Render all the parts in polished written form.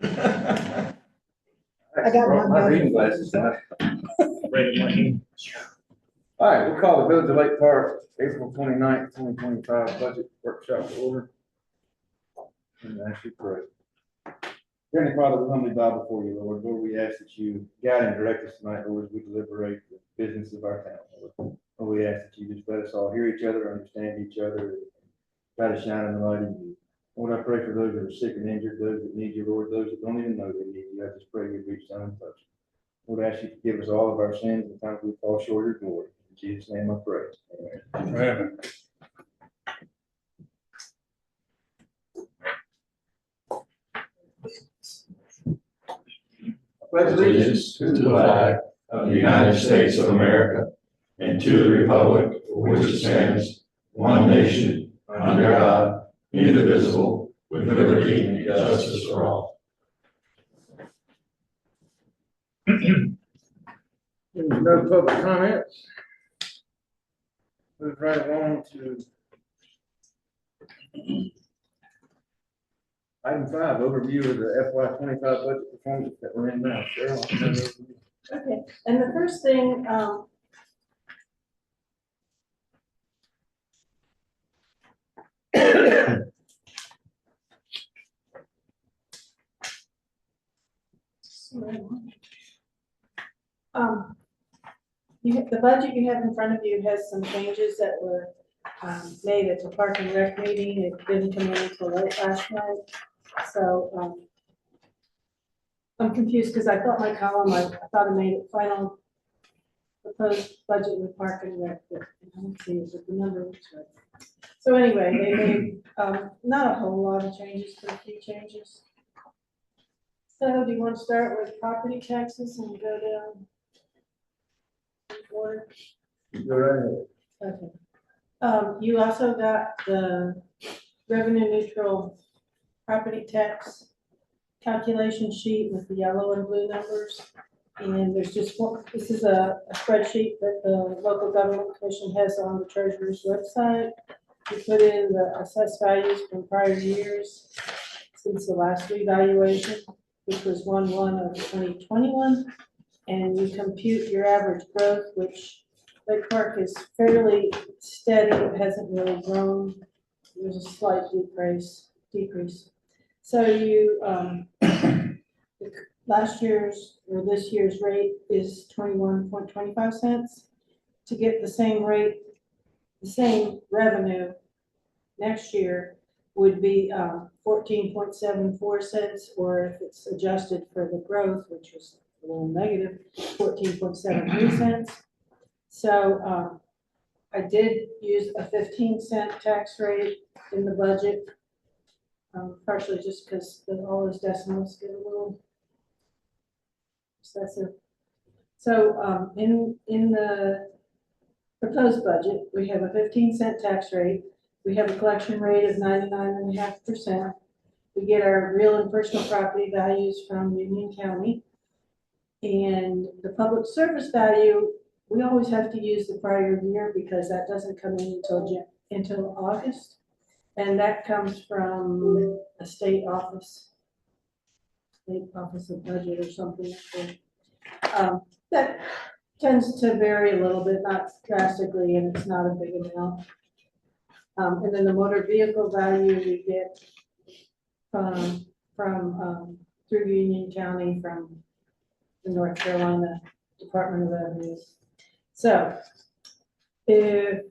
I got one. My reading glasses out. Ready, Wayne? All right, we'll call the Village of Lake Park, April 29th, 2025 budget workshop to order. And ask you pray. Heavenly Father, we humbly bow before you, Lord. Lord, we ask that you guide and direct us tonight, Lord, as we deliberate the business of our town, Lord. Lord, we ask that you just let us all hear each other, understand each other, and try to shine in the light of you. Lord, I pray for those that are sick and injured, those that need you, Lord, those that don't even know they need you. I just pray you reach down and touch them. Lord, I ask you to forgive us all of our sins and times we fall short of your glory. In Jesus' name I pray. Amen. Pledge allegiance to the flag of the United States of America and to the republic for which it stands, one nation, under God, indivisible, with liberty and justice for all. There's no public comments. Move right along to item 5, overview of the FY 25 budget performance that we're in now. Cheryl. Okay, and the first thing, the budget you have in front of you has some changes that were made at the Park and Rec meeting. It didn't come in until late last night. So I'm confused because I thought my column, I thought I made it final proposed budget with Park and Rec, but I don't see it, but the number looks right. So anyway, they made not a whole lot of changes, but a few changes. So do you want to start with property taxes and go down? Or, Go right ahead. okay. You also got the revenue neutral property tax calculation sheet with the yellow and blue numbers. And there's just one, this is a spreadsheet that the local government commission has on the treasurer's website. You put in the assessed values from prior years since the last revaluation, which was 1/1 of 2021. And you compute your average growth, which Lake Park is fairly steady. It hasn't really grown. There's a slight decrease. So you, last year's or this year's rate is 21.25 cents. To get the same rate, the same revenue next year would be 14.74 cents, or if it's adjusted for the growth, which was a little negative, 14.73 cents. So I did use a 15-cent tax rate in the budget, partially just because all those decimals get a little excessive. So in the proposed budget, we have a 15-cent tax rate. We have a collection rate of 99.5%. We get our real and personal property values from Union County. And the public service value, we always have to use the prior year because that doesn't come in until August. And that comes from a state office of budget or something. That tends to vary a little bit, not drastically, and it's not a big amount. And then the motor vehicle value we get from through Union County from the North Carolina Department of Revenues. So if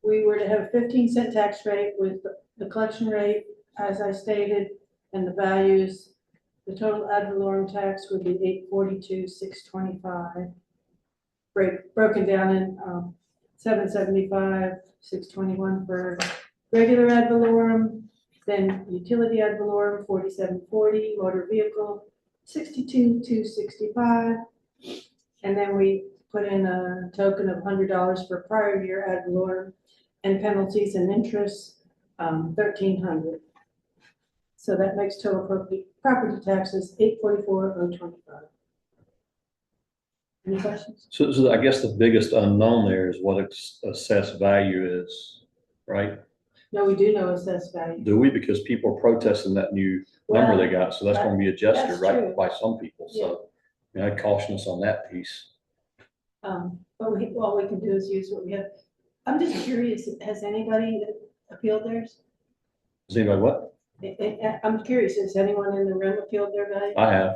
we were to have a 15-cent tax rate with the collection rate, as I stated, and the values, the total ad valorem tax would be $842,625, broken down in $775, $621 for regular ad valorem, then utility ad valorem $47.40, motor vehicle $62,265, and then we put in a token of $100 for prior year ad valorem and penalties and interest $1,300. So that makes total property taxes $844,025. Any questions? So I guess the biggest unknown there is what its assessed value is, right? No, we do know assessed value. Do we? Because people are protesting that new number they got, so that's gonna be adjusted, That's right, true. by some people, so. I mean, I'd caution us on that piece. But all we can do is use what we have. I'm just curious, has anybody appealed theirs? Does anybody what? I'm curious, has anyone in the room appealed their value? I have,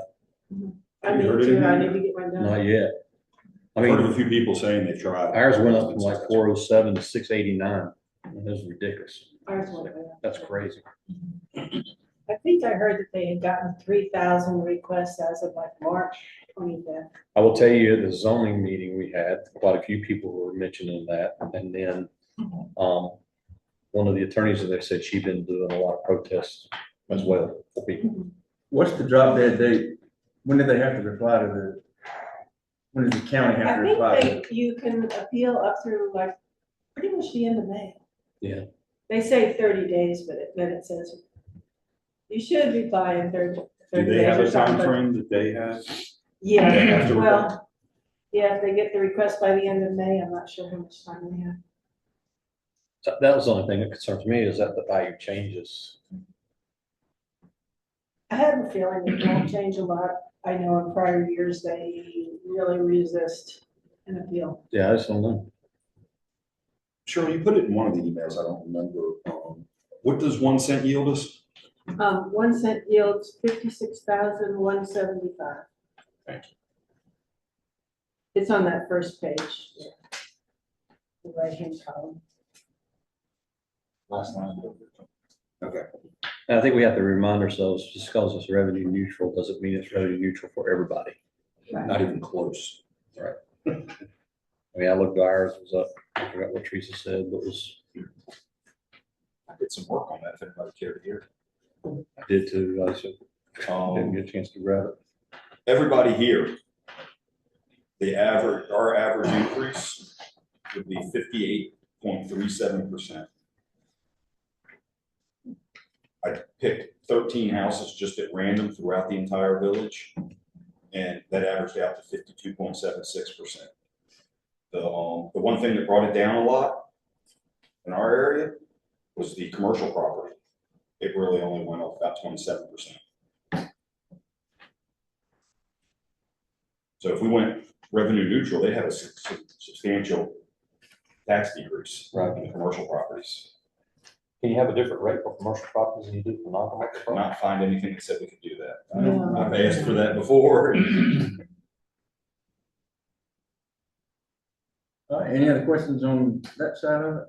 I Have you need heard to, I anything? need to get one done. not yet. I I've heard of a mean, few people saying they've tried. ours went up from like 407 to 689. That's ridiculous. Ours went way up. That's crazy. I think I heard that they had gotten 3,000 requests as of like March 25th. I will tell you, at the zoning meeting we had, quite a few people were mentioning that. And then, one of the attorneys there said she'd been doing a lot of protests as well for people. What's the drop dead date? When do they have to reply to when does the county have to reply I to? think you can appeal up through like pretty much the end of May. Yeah. They say 30 days, but then it says you should reply in 30 Do 30 they days have or a something, time but- frame that they have? They Yeah, have to well, yeah, if they get the request by the end of May, I'm not sure how much time they have. So that was the only thing that concerns me, is that the value changes. I have a feeling it won't change a lot. I know in prior years, they really resist an appeal. Yeah, I just don't know. Shirley, you put it in one of the emails, I don't remember. What does 1 cent yield us? 1 cent yields 56,175. Thank you. It's on that first page. The right-hand column. Last line. Okay. And I think we have to remind ourselves, just because it's revenue neutral, doesn't mean it's revenue neutral for everybody. Not even close. I mean, I looked at ours, it was up, I forgot what Teresa said, but it was, I did some work on that if anybody cared to hear. I did too, I said, didn't get a chance to grab it. Everybody here, our average increase would be 58.37%. I picked 13 houses just at random throughout the entire village, and that averaged out to 52.76%. The one thing that brought it down a lot in our area was the commercial property. It really only went up about 27%. So if we went revenue neutral, they'd have a substantial tax decrease in the commercial properties. Can you have a different rate for commercial properties than you do for non-commercial I could properties? not find anything that said we could do that. No. I've asked for that before. Any other questions on that side of it?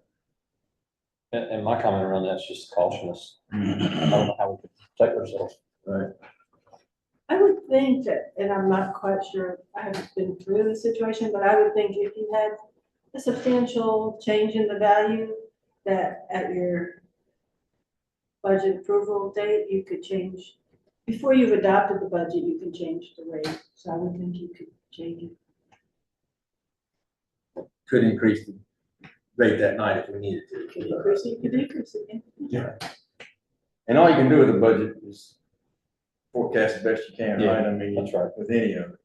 And my comment around that's just cautious. I don't know how we could protect ourselves. Right. I would think that, and I'm not quite sure, I haven't been through the situation, but I would think if you had a substantial change in the value, that at your budget approval date, you could change, before you've adopted the budget, you can change the rate. So I would think you could change it. Could increase the rate that night if we needed to. You could increase it, you could decrease it. Yeah. And all you can do with a budget is forecast the best you can, right? I mean, That's right. with any of it.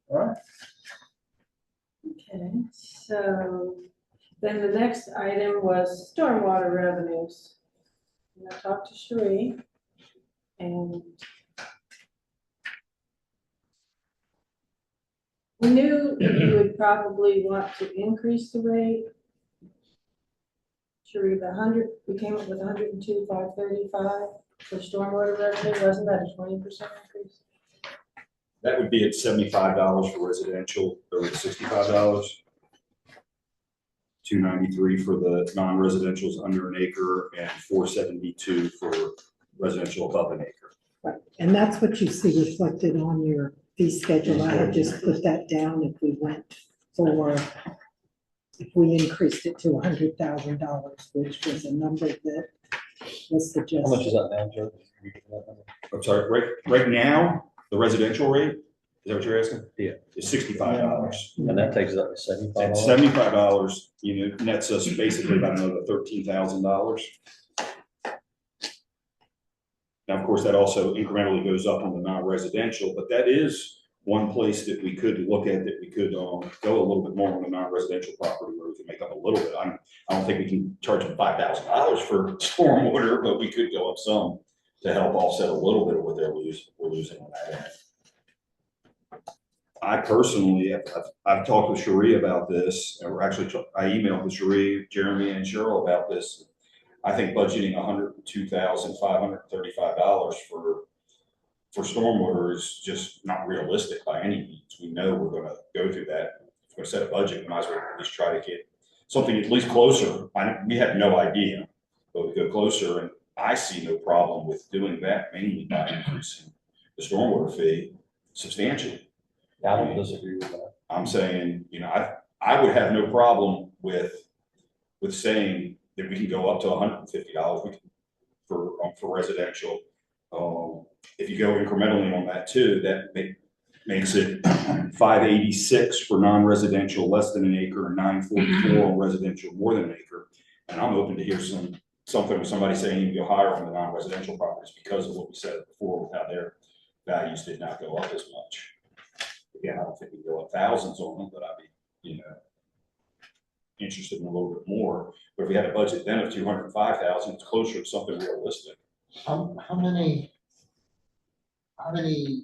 All right. Okay, so then the next item was stormwater revenues. And I talked to Sheree, and we knew that we would probably want to increase the rate. Sheree, we came up with 102,535 for stormwater revenue. Wasn't that a 20% increase? That would be at $75 for residential, or $65. $293 for the non-residential's under an acre, and $472 for residential above an acre. Right, and that's what you see reflected on your fee schedule. I had just put that down if we went for, if we increased it to $100,000, which was a number that was How much is suggested. that now, Joe? I'm sorry, right now, the residential rate, is that what you're asking? Yeah. Is $65. And that takes it up to At $75. $75, nets us basically about another $13,000. Now, of course, that also incrementally goes up on the non-residential, but that is one place that we could look at, that we could, go a little bit more on the non-residential property where we can make up a little bit. I don't think we can charge them $5,000 for stormwater, but we could go up some to help offset a little bit of what we're losing on that end. I personally, I've talked with Cherie about this, or actually I emailed with Cherie, Jeremy, and Cheryl about this. I think budgeting $102,535 for stormwater is just not realistic by any means. We know we're gonna go through that. If we're gonna set a budget, we might as well at least try to get something at least closer. We have no idea, but we go closer, and I see no problem with doing that, mainly by increasing the stormwater fee substantially. I don't disagree with that. I'm saying, I would have no problem with saying that we can go up to $150 for residential. If you go incrementally on that too, that makes it $586 for non-residential less than an acre, and $944 on residential more than an acre. And I'm open to hear something with somebody saying you can go higher on the non-residential properties because of what we said before with how their values did not go up as much. Again, I don't think we can go up thousands on them, but I'd be, interested in a little bit more. But if we had a budget then of 205,000, it's closer to something realistic. How many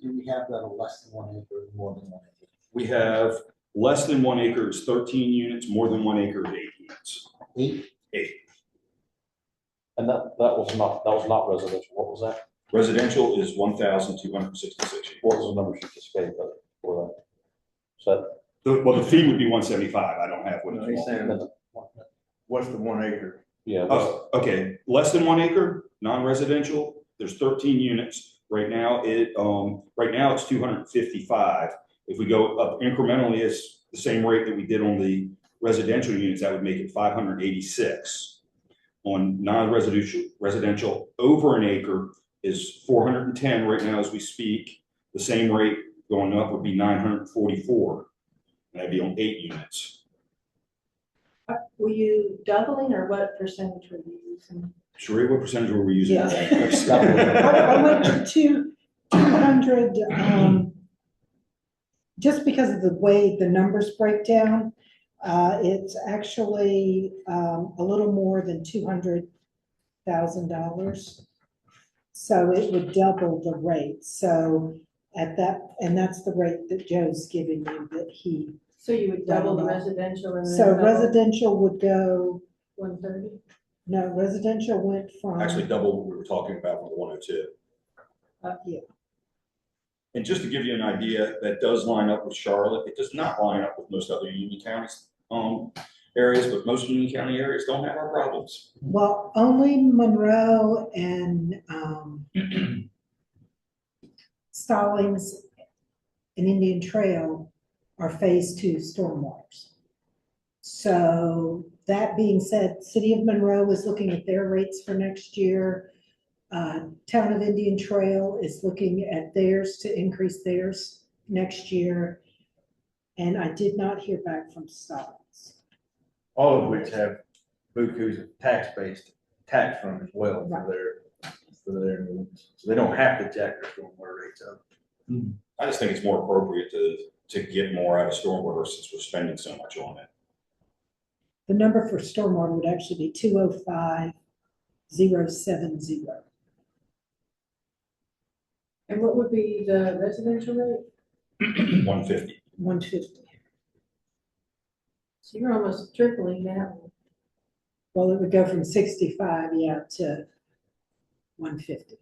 do we have that are less than 1 acre, and more than 1 acre? We have less than 1 acre is 13 units, more than 1 acre is 8 units. 8? And that was not residential. What was that? Residential is 1,266. What was the number you just gave for that? So The fee would be 175. I don't have what No, it's he's called. saying, what's the 1 acre? yeah, Oh, okay, less than 1 acre, non-residential, there's 13 units. Right now, it's 255. If we go up incrementally, it's the same rate that we did on the residential units, that would make it 586. On residential over an acre is 410 right now as we speak. The same rate going up would be 944. And that'd be on 8 units. Were you doubling or what percentage were you using? Sheree, what percentage were we using? Yeah. I went to 200, just because of the way the numbers break down. It's actually a little more than $200,000. So it would double the rate. So at that, and that's the rate that Joe's giving you, that he. So you would double the residential and then So double residential would go, 130? no, residential went from. Actually, double what we were talking about from the 102. Yeah. And just to give you an idea, that does line up with Charlotte. It does not line up with most other Union Counties areas, but most Union County areas don't have our problems. Well, only Monroe and Stallings and Indian Trail are phase 2 stormwaters. So that being said, City of Monroe is looking at their rates for next year. Town of Indian Trail is looking at theirs to increase theirs next year. And I did not hear back from Stallings. All of which have bukus of tax-based tax from as well for their needs. So they don't have to jack their stormwater rates up. I just think it's more appropriate to get more out of stormwater since we're spending so much on it. The number for stormwater would actually be 205,070. And what would be the residential rate? 150. 150. So you're almost tripling that one. Well, it would go from 65, yeah, to 150.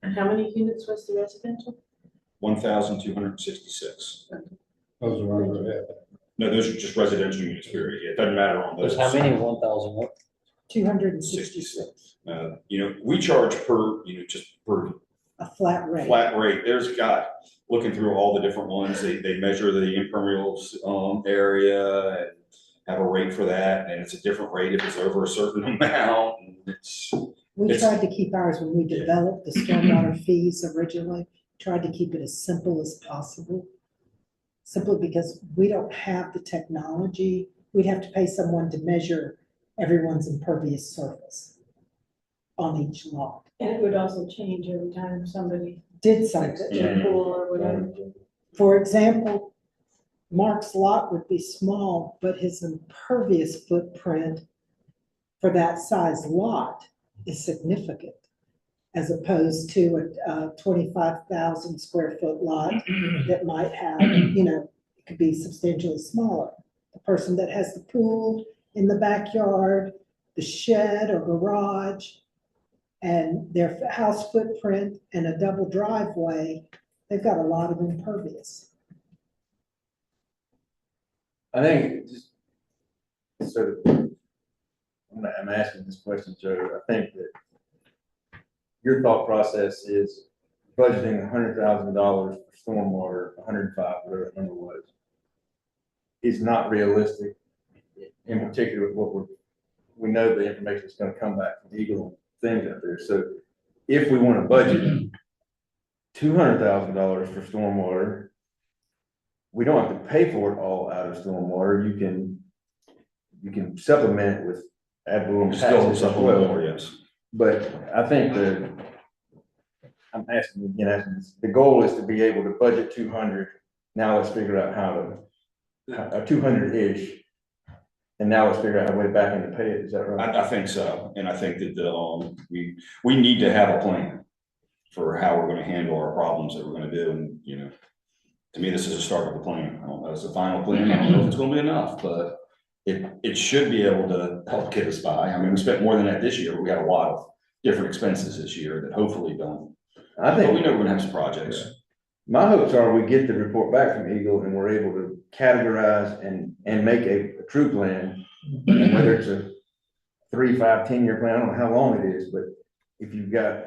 And how many units was the residential? 1,266. Those are under. No, those are just residential units, period. It doesn't matter on those. there's how many? 1,000 what? 266, We charge per, just per a flat rate. flat rate. There's looking through all the different ones, they measure the impermeable area and have a rate for that, and it's a different rate if it's over a certain amount. And We It's- tried to keep ours when we Yeah. developed the stormwater fees originally, tried to keep it as simple as possible. Simply because we don't have the technology. We'd have to pay someone to measure everyone's impervious surface. on each lot. And it would also change every time somebody Did fixed something. their pool or whatever. For example, Mark's lot would be small, but his impervious footprint for that size lot is significant, as opposed to a 25,000 square foot lot that might have, it could be substantially smaller. The person that has the pool in the backyard, the shed or garage, and their house footprint and a double driveway, they've got a lot of impervious. I think just, so, I'm asking this question, Joe, I think that your thought process is budgeting $100,000 for stormwater, 105, whatever the number was, is not realistic, in particular with what we know the information is gonna come back from Eagle and things out there. So if we want to budget $200,000 for stormwater, we don't have to pay for it all out of stormwater. You can supplement it with ad valorem Still taxes as something well. more, yes. But I think I'm asking again, the goal is to be able to budget 200. Now let's figure out how to, 200-ish. And now let's figure out a way back in to pay it. Is that right? I think so, and I think that, we need to have a plan for how we're gonna handle our problems that we're gonna do, and, to me, this is a start of the plan. I don't know if it's the final plan, I don't know if it's gonna be enough, but it should be able to help get us by. I mean, we spent more than that this year, but we got a lot of different expenses this year that hopefully don't. I But we think know we're gonna have some projects. my hopes are we get the report back from Eagle and we're able to categorize and make a true plan. And whether it's a 3, 5, 10-year plan, I don't know how long it is, but if you've got,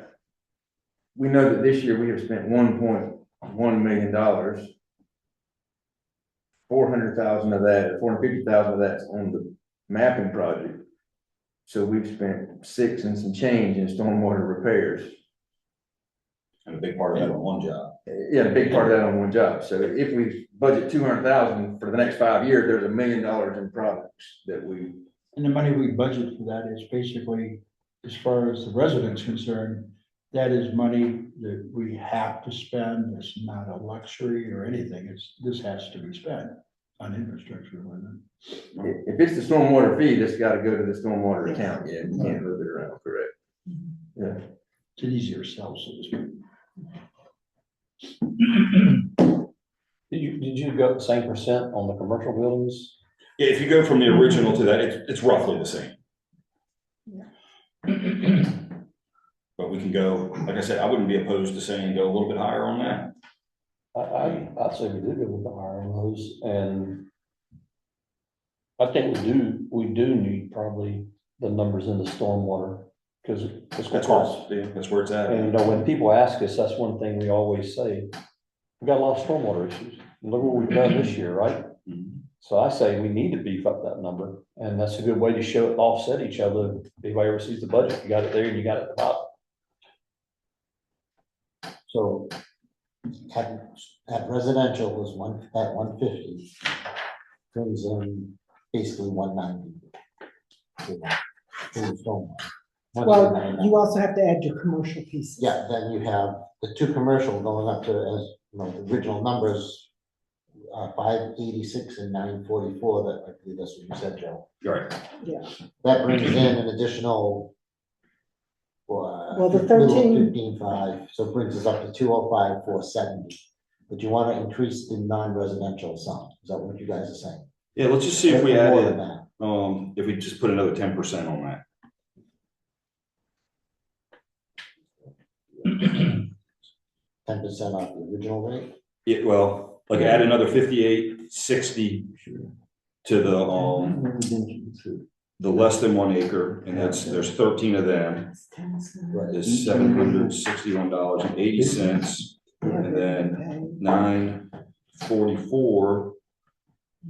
we know that this year we have spent $1.1 million. 400,000 of that, or 450,000 of that's on the mapping project. So we've spent 6 and some change in stormwater repairs. And a big part of that on one job. Yeah, a big part of that on one job. So if we budget 200,000 for the next 5 years, there's $1 million in products that we. And the money we budget for that is basically, as far as the residents concerned, that is money that we have to spend. It's not a luxury or anything. This has to be spent on infrastructure. If it's the stormwater fee, that's got to go to the stormwater account. Yeah, you can't move it around, correct? Yeah. It's an easier sell, so to speak. Did you go the same percent on the commercial buildings? Yeah, if you go from the original to that, it's roughly the same. But we can go, like I said, I wouldn't be opposed to saying go a little bit higher on that. I'd say we do go with the higher on those, and I think we do need probably the numbers in the stormwater, because it's gonna That's cost. where, that's where it's at. And when people ask us, that's one thing we always say, we got a lot of stormwater issues, and look what we've done this year, right? Mhm. So I say we need to beef up that number, and that's a good way to show it, offset each other. If anybody ever sees the budget, you got it there and you got it at the bottom. So at residential was at 150, brings in basically 190. Well, you also have to add your commercial pieces. Yeah, then you have the two commercial going up to, as you know, the original numbers, 586 and 944, that, I believe that's what you said, Joe. Right. Yeah, That brings in an additional, well, the little 13, 15.5, so it brings us up to 205, 470. But you want to increase the non-residential some, is that what you guys are saying? Yeah, let's just see if we More than added, that. if we just put another 10% on that. 10% off the original rate? Yeah, well, like add another 5860 to the less than 1 acre, and there's 13 of them, Right. is $761.80, and then 944,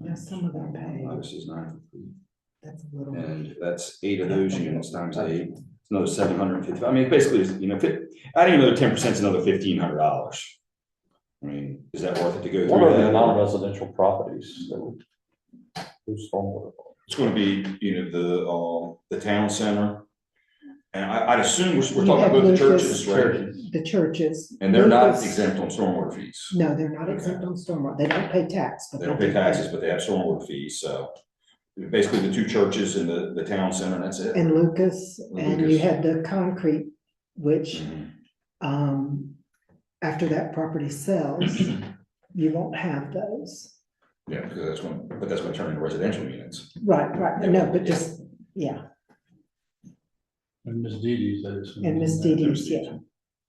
yeah, some of them pay, this is 9, that's a little. and that's 8 of those units times 8, it's another 750. I mean, basically, adding another 10% is another $1,500. I mean, is that worth it to go What are through the that? non-residential properties that would do stormwater? It's gonna be, the town center, And I'd assume we're You talking have about the Lucas. churches, right? The churches. And they're not Lucas- exempt on stormwater fees. No, they're not exempt on stormwater. They don't pay tax, but They don't pay taxes, but they have stormwater fees, so basically the two churches and the town center, and that's it. And Lucas, and you Lucas. had the concrete, which, Mhm. after that property sells, you won't have those. Yeah, because that's gonna turn into residential units. Right, no, but just, yeah, And Miss Dee Dee said it's. and Miss Dee Dee's, yeah.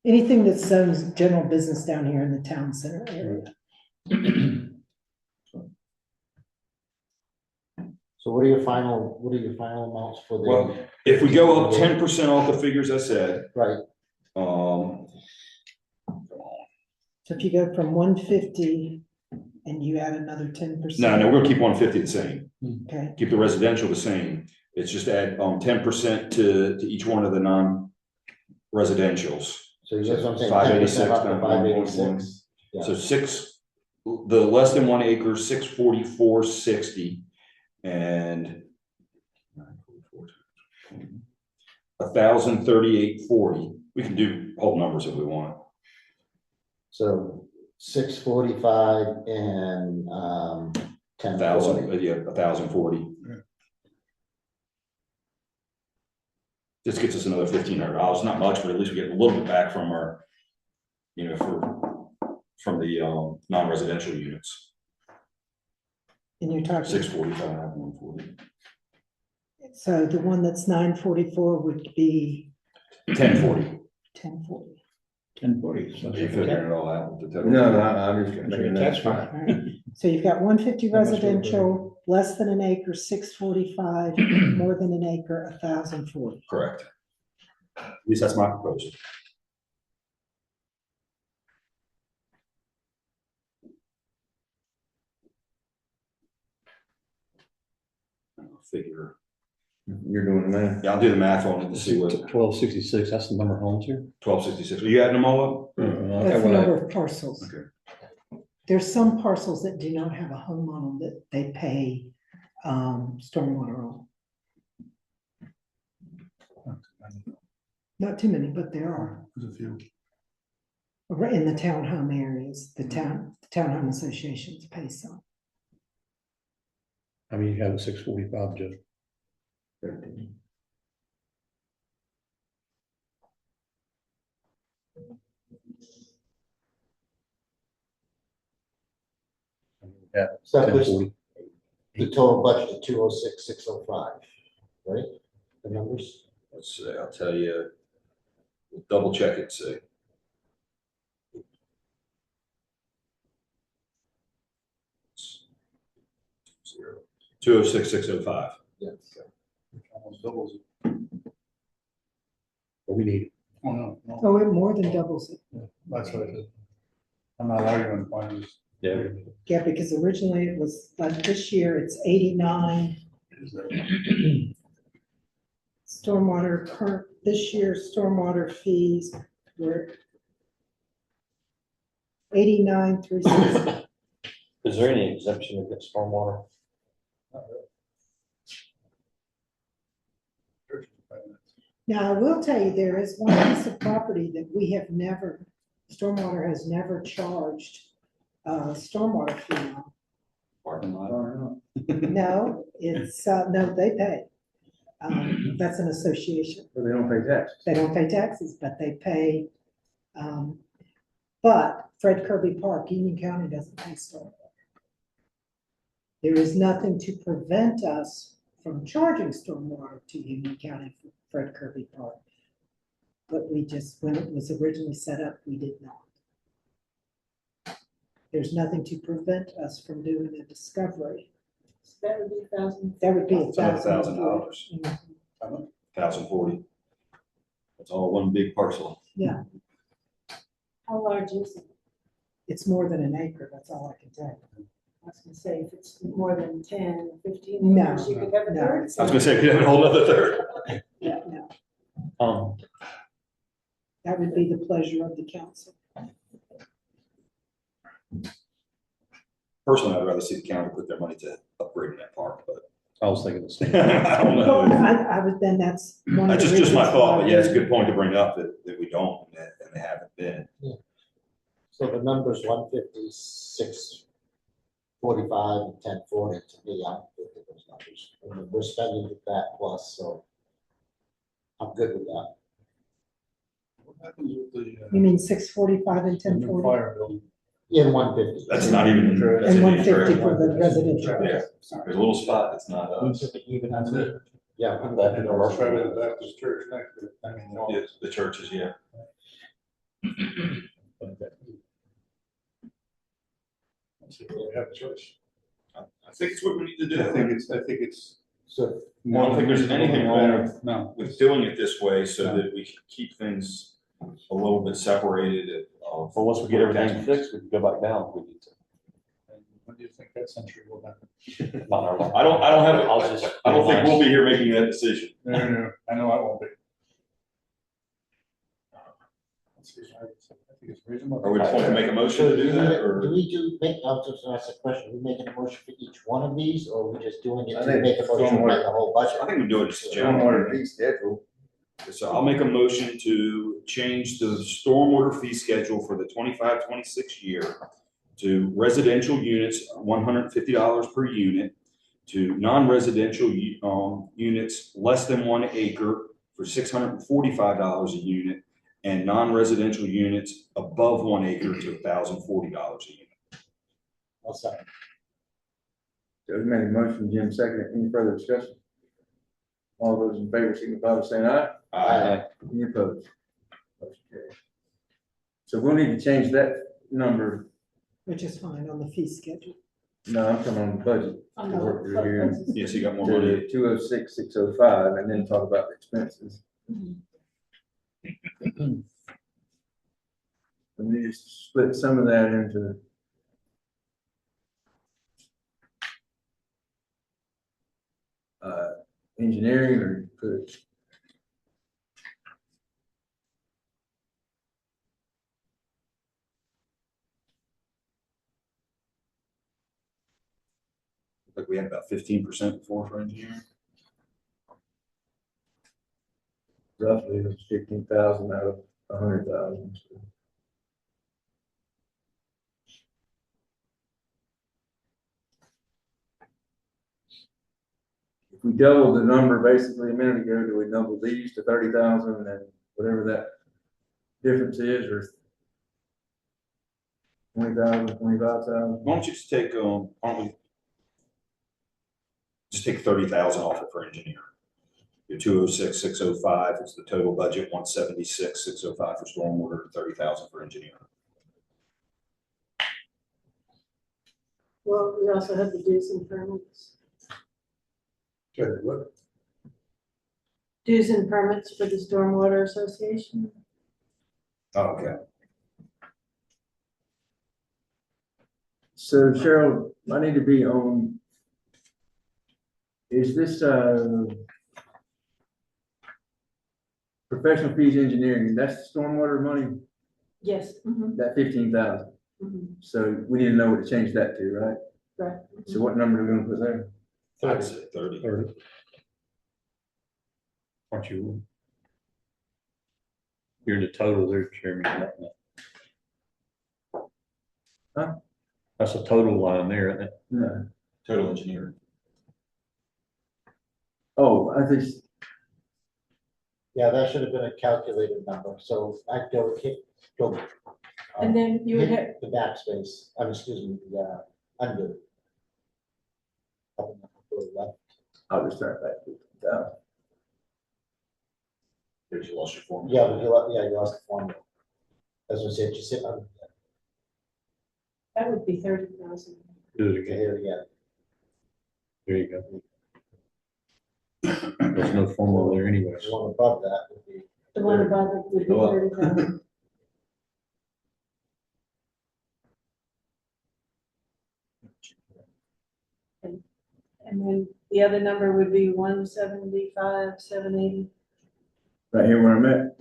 Anything that zones general business down here in the town center area. So what are your final amounts for the? Well, if we go up 10% off the figures I said, Right, come on, So if you go from 150 and you add another 10%. no, we're gonna keep 150 the same, Okay, keep the residential the same. It's just add 10% to each one of the non-residentials. so that's what I'm saying, 586 10% off the down to 586. Yeah. So the less than 1 acre, 644.60, and 1,038.40. We can do whole numbers if we want. So 645 and 10,000. Yeah, 1,040. This gets us another $1,500. Not much, but at least we get a little bit back from our, from the non-residential units. and you're talking, 645, 140. so the one that's 944 would be 1040. 1040. 1040. You're figuring it all out with the total. No, I'm just making That's that. fine. All right. So you've got 150 That must be residential, less than an acre, 645, more than an acre, 1,040. Correct. At least that's my proposal. I'll figure, You're doing the math. yeah, I'll do the math on it to see what, 1266, that's the number of homes here? 1266, are you adding them all up? That's the number of parcels. Okay. There's some parcels that do not have a home on them that they pay stormwater on. Not too many, but there are. There's a few. Right in the townhome areas, the townhome associations pay some. I mean, you have a 645, Joe. Yeah, So that puts 1040. the total budget to 206, 605, right? The numbers? Let's see, I'll tell you, double check it, see. Zero. 206,605. Yes. Almost doubles it. What we need. Oh, no, no, Oh, it more than doubles it. that's what it is. I'm not arguing, fine, just. Yeah. Yeah, because originally it was, like this year, it's 89. is that- Stormwater, current, this year's stormwater fees were 89,360. Is there any exemption against stormwater? Now, I will tell you, there is one piece of property that we have never, stormwater has never charged stormwater fee on. Parking lot. No, it's, no, they pay. That's an association. But they don't pay tax. They don't pay taxes, but they pay. But Fred Kirby Park, Union County doesn't pay stormwater. There is nothing to prevent us from charging stormwater to Union County for Fred Kirby Park. But we just, when it was originally set up, we did not. There's nothing to prevent us from doing a discovery. So that would be 1,000. That would be It's about $1,000. $1,000. 1,040. That's all one big parcel. Yeah, How large is it? it's more than an acre, that's all I can tell you. I was gonna say, if it's more than 10, 15 No, acres, you could have a no. third. I was gonna say, we have a whole other third. Yeah, no, That that would be the pleasure of the council. Personally, I'd rather see the county put their money to upgrading that park, but I was thinking the same. I don't Well, know. I was, then that's one of That's the just my reasons thought, why but yeah, it's a we- good point to bring up that we don't, and they haven't been. So the number's 156, 45, and 1040 to me, I'm good with those numbers. I mean, we're spending that plus, so I'm good with that. What happens with the, You mean 645 and the new 1040? fire building? In 150. That's not even. that's And in 150 the for the residential. Yeah, there's a little spot that's not, Even That's it. Yeah. And the Baptist church next to it. I mean, you know, it's the churches, yeah. we have a choice. I think it's what we need to I think it's. So I don't think there's anything wrong No. with doing it this way so that we can keep things a little bit separated. Well, once we get everything fixed, we can go back down if we need to. When do you think that century will happen? Not our life. I don't have, I was just- I don't think we'll be here making that decision. No, I know I won't be. I think it's reasonable. Are we going to make a motion to do that, do or? we make, I'll just ask a question, we making a motion for each one of these, or are we just doing it I to think make a motion for the whole budget? I think we do it as a general. Stormwater fee schedule. So I'll make a motion to change the stormwater fee schedule for the 25-26 year to residential units, $150 per unit, to non-residential, units less than 1 acre for $645 a unit, and non-residential units above 1 acre to $1,040 a unit. I'll second. Joe made a motion, Jim seconded. Any further discussion? All those in favor signify by saying aye. Aye. Any opposed? Motion carries. So we'll need to change that number. Which is fine on the fee schedule. No, I'm coming on the budget. On To work through here. the- Yes, you got more money. To 206,605, and then talk about the expenses. We need to split some of that into. Engineering or put. Like we had about 15% before for engineering. Roughly, it's 15,000 out of 100,000. If we double the number basically a minute ago, do we double these to 30,000 and whatever that difference is, or 20,000, 25,000? Why don't you just take, why don't we just take 30,000 off it for engineering? Your 206,605 is the total budget, 176,605 for stormwater, 30,000 for engineering. Well, we also have the dues and permits. Okay, what? Dues and permits for the Stormwater Association. Okay. So Cheryl, I need to be on, is this, professional fees engineering, that's the stormwater money, Yes. that 15,000? So we need to know what to change that to, right? Right. So what number are we gonna put there? I'd say 30. Aren't you? You're in the total there, Chairman. Huh? That's a total line there, isn't it? No. Total engineering. Oh, I think, Yeah, that should have been a calculated number, so I'd go, go. And then you would have, hit the backspace, excuse me, the undo. Up and to the left. I'll just turn it back to 15,000. There's you lost your formula. Yeah, but you lost the formula. As I said, just hit under. that would be 30,000. Do it Okay, again. here again. There you go. There's no formula there anyways. The one above that would be. The one above it would be Go up. 30,000. And then the other number would be 175, 780. Right here where I'm at,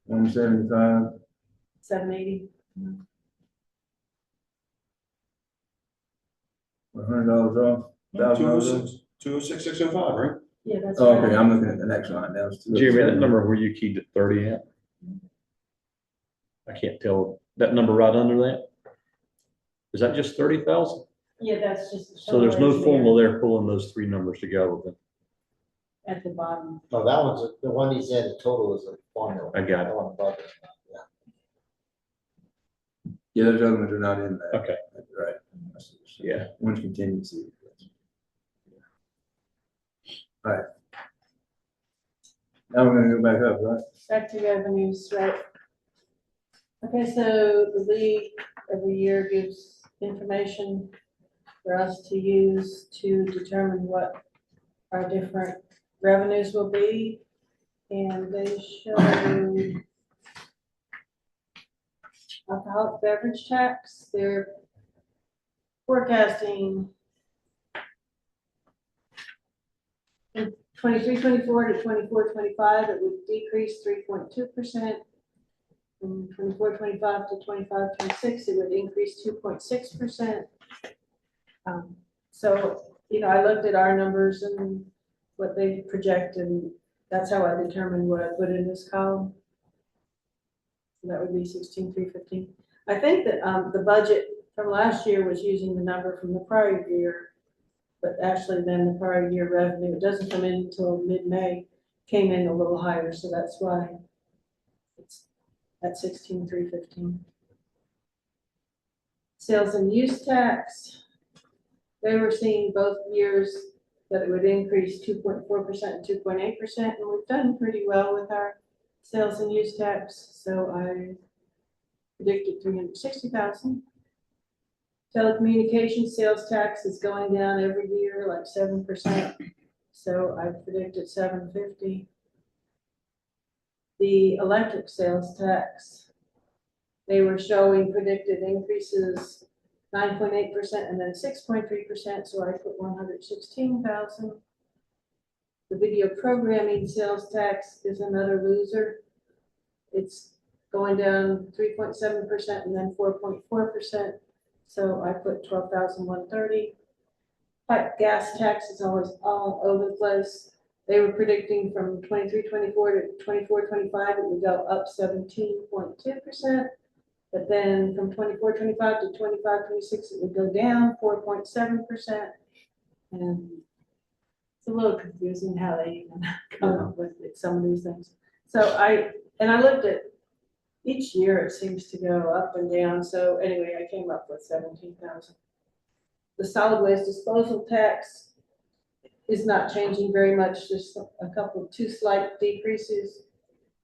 175. 780. $100 off, $1,000 off. 206,605, right? Yeah, that's Oh, okay, right. I'm looking at the next line now. It's Jeremy, that number where you keyed the 30 at? I can't tell, that number right under that? Is that just 30,000? Yeah, that's just. So there's no summary formula there pulling those three numbers together then. At the bottom. No, that one's, the one he said, the total is a formula. I got it. That one above it, yeah. Yeah, those other ones are not in there. Okay. Right. I see what you're saying. Yeah. One's contingency. All right. Now we're gonna go back up, right? Back to revenues, right? Okay, so the league every year gives information for us to use to determine what our different revenues will be. And they show alcoholic beverage tax, they're forecasting in 23-24 to 24-25, it would decrease 3.2%. From 24-25 to 25-26, it would increase 2.6%. So, you know, I looked at our numbers and what they project, and that's how I determined what I put in this column. So that would be 16,315. I think that the budget from last year was using the number from the prior year, but actually then the prior year revenue, it doesn't come in until mid-May, came in a little higher, so that's why it's at 16,315. Sales and use tax, they were seeing both years that it would increase 2.4% and 2.8%, and we've done pretty well with our sales and use tax, so I predicted 360,000. Telecommunications sales tax is going down every year, like 7%, so I predicted 750. The electric sales tax, they were showing predicted increases 9.8% and then 6.3%, so I put 116,000. The video programming sales tax is another loser. It's going down 3.7% and then 4.4%, so I put 12,130. Pipe gas tax is always all over the place. They were predicting from 23-24 to 24-25, it would go up 17.2%. But then from 24-25 to 25-26, it would go down 4.7%. And it's a little confusing how they even come up with it, some of these things. So I looked at each year, it seems to go up and down. So anyway, I came up with 17,000. The solid waste disposal tax is not changing very much, just a couple, two slight decreases,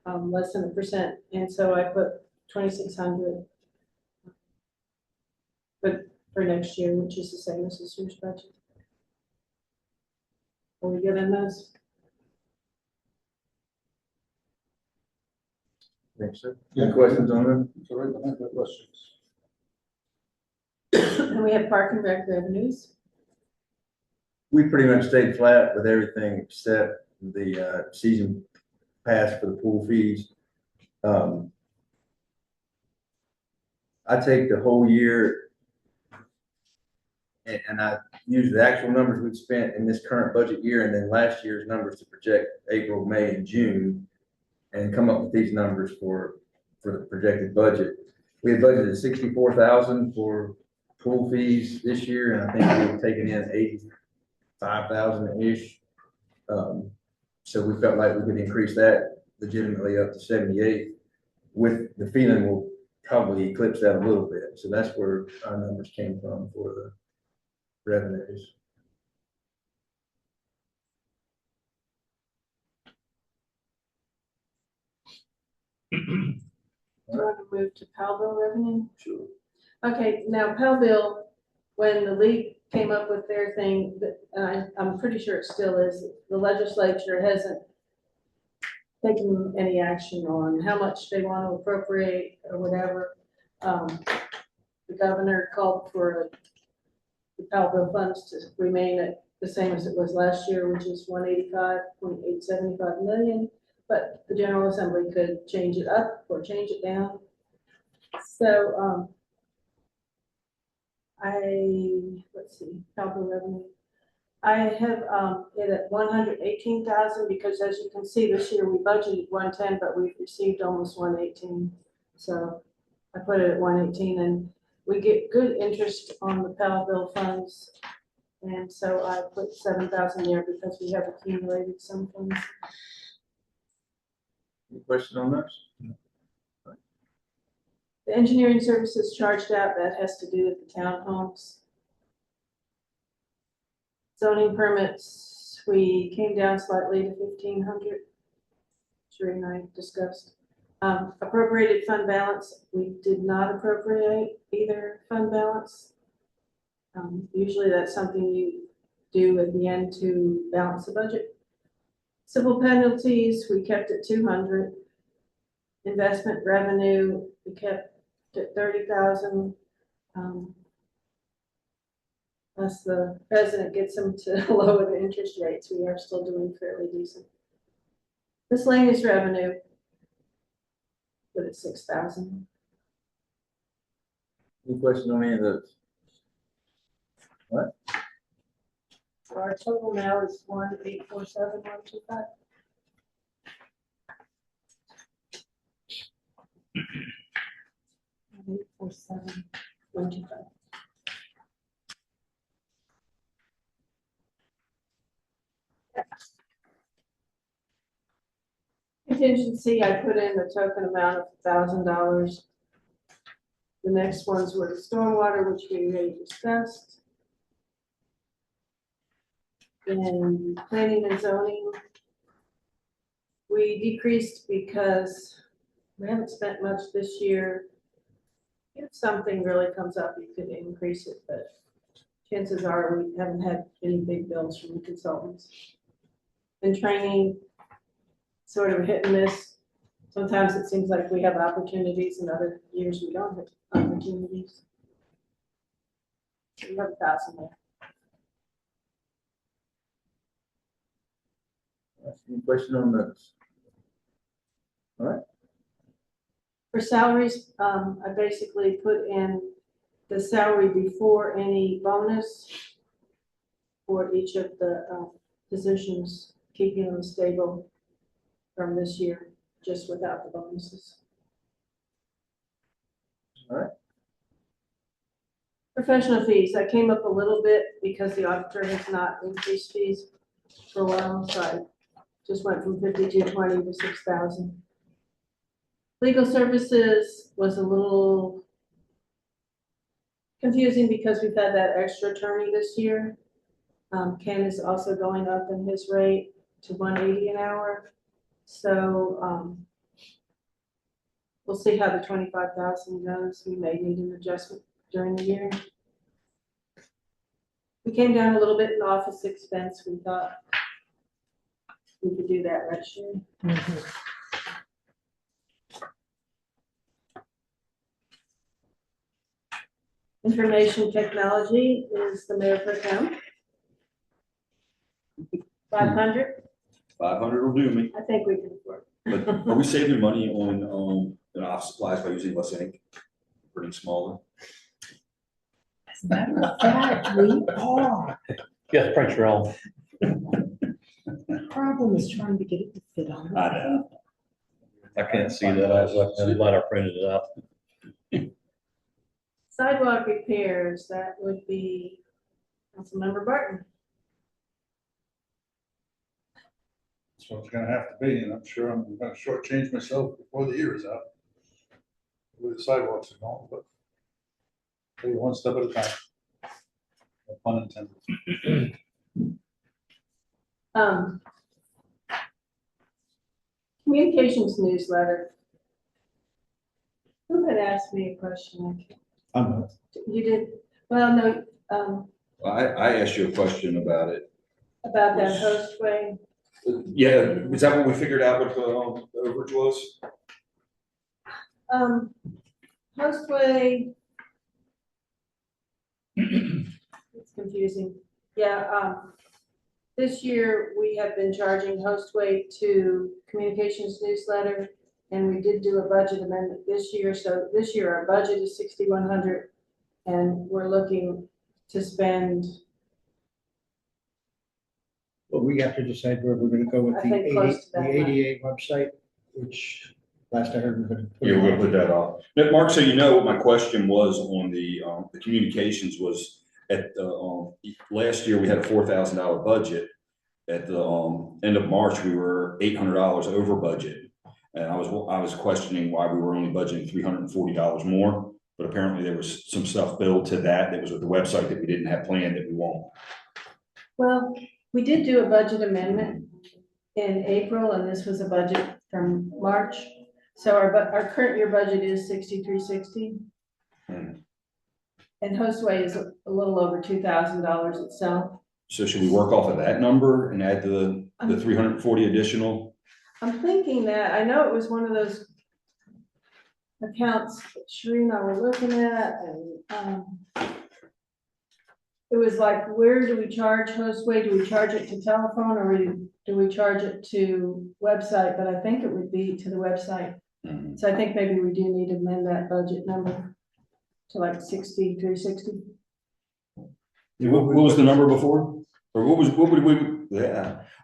less than 1%. And so I put 2,600. But for next year, which is the same as this year's budget. Are we good on those? Thanks, sir. Any questions on them? Sorry, I have no questions. And we have park and rec revenues. We pretty much stayed flat with everything except the season pass for the pool fees. I take the whole year and I use the actual numbers we've spent in this current budget year and then last year's numbers to project April, May, and June and come up with these numbers for the projected budget. We had budgeted 64,000 for pool fees this year, and I think we've taken in 85,000-ish. So we felt like we could increase that legitimately up to 78, with the feeling we'll probably eclipse that a little bit. So that's where our numbers came from for the revenues. Do you want to move to Powellville revenue? Sure. Okay, now Powellville, when the league came up with their thing, I'm pretty sure it still is, the legislature hasn't taken any action on how much they want to appropriate or whatever. The governor called for the Powellville funds to remain at the same as it was last year, which is 185.875 million. But the General Assembly could change it up or change it down. So let's see, Powellville revenue. I have, it at 118,000, because as you can see, this year we budgeted 110, but we've received almost 118. So I put it at 118, and we get good interest on the Pell bill funds. And so I put 7,000 there because we have accumulated some funds. Any question on this? The engineering services charged out, that has to do with the townhomes. Zoning permits, we came down slightly to 1,500. Sheree and I discussed. Appropriated fund balance, we did not appropriate either fund balance. Usually that's something you do at the end to balance the budget. Civil penalties, we kept at 200. Investment revenue, we kept at 30,000. Unless the president gets them to lower the interest rates, we are still doing fairly decent. Miscellaneous revenue, put at 6,000. Any question on any of those? So our total now is 1,847,125. $847,125. Contingency, I put in the token amount of $1,000. The next ones were the stormwater, which we already discussed. And planning and zoning, we decreased because we haven't spent much this year. If something really comes up, you could increase it, but chances are we haven't had any big bills from the consultants. And training, sort of hit and miss. Sometimes it seems like we have opportunities, and other years we don't have opportunities. We have 1,000 there. Any question on those? All right, For salaries, I basically put in the salary before any bonus for each of the positions, keeping them stable from this year, just without the bonuses. all right. Professional fees, I came up a little bit because the auditor has not increased fees for a while, so I just went from 5,220 to 6,000. Legal services was a little confusing because we've had that extra attorney this year. Ken is also going up in his rate to 180 an hour. So we'll see how the 25,000 goes. We may need an adjustment during the year. We came down a little bit in office expense. We thought we could do that next year. Information technology is the mayor pro tem. 500, 500 will do me. I think we can afford. But are we saving money on office supplies by using less ink, printing smaller? As a matter of fact, we are. Yeah, print your own. The problem is trying to get it to fit on. the I know. I can't see that. I was glad I printed it out. Sidewalk repairs, that would be Councilmember Barton. That's what it's gonna have to be, and I'm sure I'm gonna shortchange myself before the year is out. With the sidewalks and all, but take it one step at a time. No pun intended. Communications newsletter. Who had asked me a question? I'm not. You did, well, no, I asked you a question about it. about that hostway. Yeah, is that what we figured out what the overage was? Hostway. It's confusing. Yeah, this year we have been charging Hostway to communications newsletter, and we did do a budget amendment this year. So this year our budget is 6,100, and we're looking to spend we have to decide where we're gonna go with I the think close to that. 88 website, which last I heard we're gonna. Yeah, we're gonna put that off. Now, Mark, so you know what my question was on the communications was at the, last year, we had a $4,000 budget. At the, end of March, we were $800 over budget. And I was questioning why we were only budgeting $340 more, but apparently there was some stuff billed to that was with the website that we didn't have planned that we won't. Well, we did do a budget amendment in April, and this was a budget from March. So our current year budget is 6360. Hmm. And Hostway is a little over $2,000 itself. So should we work off of that number and add the 340 additional? I'm thinking that, I know it was one of those accounts that Sheree and I were looking at, and, it was like, where do we charge Hostway? Do we charge it to telephone, or do we charge it to website? But I think it would be to the website. Mhm. So I think maybe we do need to amend that budget number to like 6360. What was the number before? Or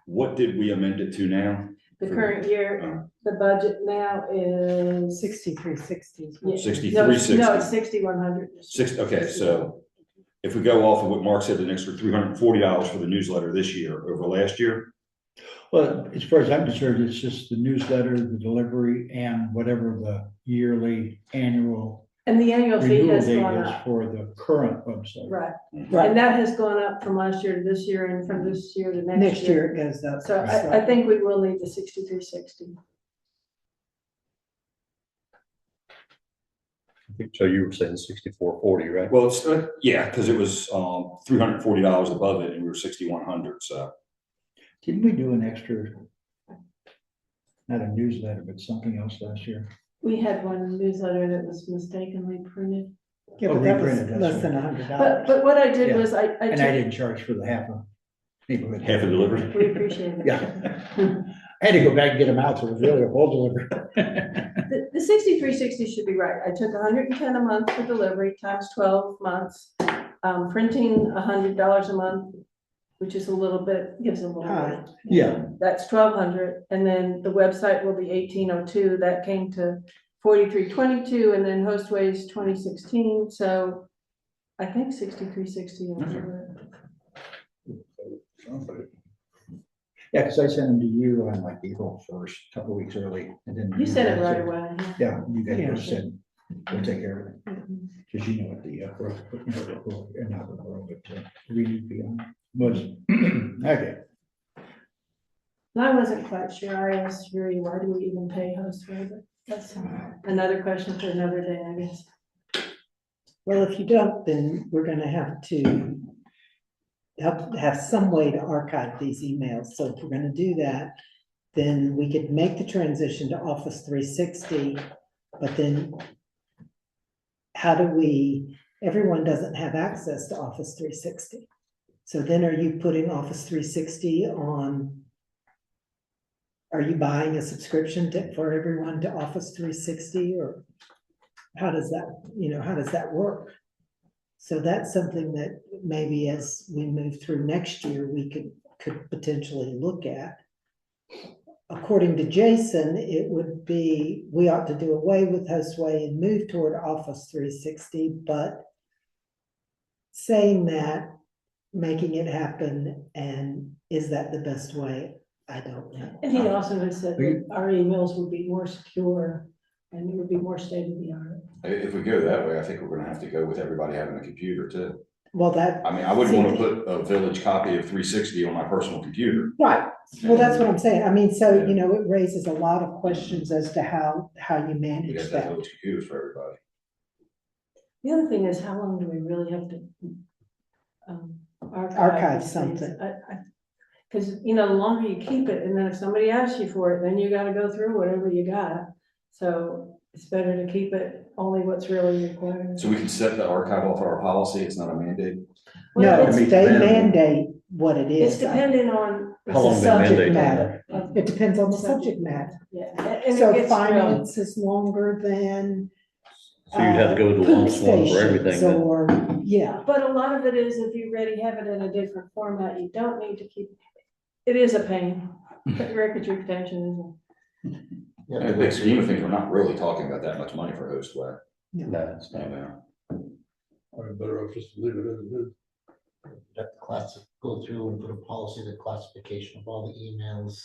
what did we amend it to now? The current year, the budget now is. 6360. Yeah. 6360. No, it's 6100. Okay, so if we go off of what Mark said, an extra $340 for the newsletter this year over last year. Well, as far as I'm concerned, it's just the newsletter, the delivery, and whatever the yearly annual And the annual fee renewal has date gone is up. for the current website. Right, Right, and that has gone up from last year to this year and from this year to next year it goes up. So I think we will need the 6360. So you were saying 6440, right? Well, it's, yeah, because it was $340 above it and we were 6,100, so. Didn't we do an extra, not a newsletter, but something else last year? We had one newsletter that was mistakenly printed. Yeah, Oh, but that was reprinted, that's less than right. $100. But what I did Yeah. was I And I took, didn't charge for the half a neighborhood. Half a delivery? we appreciate it. Yeah. I had to go back and get them out, so it was really a whole delivery. The 6360 should be right. I took 110 a month for delivery times 12 months. Printing $100 a month, which is a little bit, gives a little High. bit. Yeah. That's 1,200, and then the website will be 1802, that came to 4322, and then Hostway is 2016, so I think 6360. will do it. Sounds like it. Yeah, because I sent them to you on like April 1st, a couple of weeks early, and then. You said it right away. Yeah, you guys Yeah. just said, we'll take care of it, Mhm. because you know what the, not the world, but reading beyond was, okay. And I wasn't quite sure, I asked Yuri, why do we even pay Hostway, but that's another question for another day, I guess. Well, if you don't, then we're gonna have to have some way to archive these emails. So if we're gonna do that, then we could make the transition to Office 360, but then how do we, everyone doesn't have access to Office 360. So then are you putting Office 360 on, are you buying a subscription for everyone to Office 360, or how does that, how does that work? So that's something that maybe as we move through next year, we could potentially look at. According to Jason, it would be, we ought to do away with Hostway and move toward Office 360, but saying that, making it happen, and is that the best way? I don't know. And he also has said that our emails would be more secure and it would be more state of the art. If we go that way, I think we're gonna have to go with everybody having a computer too. Well, that, I mean, I wouldn't wanna put a village copy of 360 on my personal computer. right, well, that's what I'm saying. I mean, so, it raises a lot of questions as to how you We manage have to have that. village computers for everybody. The other thing is, how long do we really have to Archive these something. things? Because, the longer you keep it, and then if somebody asks you for it, then you gotta go through whatever you got. So it's better to keep it only what's really required. So we can set the archive off our policy, it's not a mandate. No, Well, it's meet they the minimum. mandate what it it's is. dependent on. It's How a long they subject mandate matter. of- It depends on the subject matter. Yeah, and it So gets finance is longer than. So you'd have to go to the poop longest one for everything stations, then. or, yeah, But a lot of it is if you already have it in a different format, you don't need to keep It is a pain. Records retention In the big scheme of things, we're not really talking about that much money for Hostway. No, it's You not. know, I'm better off just to leave it as it is. Have to go through and put a policy, the classification of all the emails.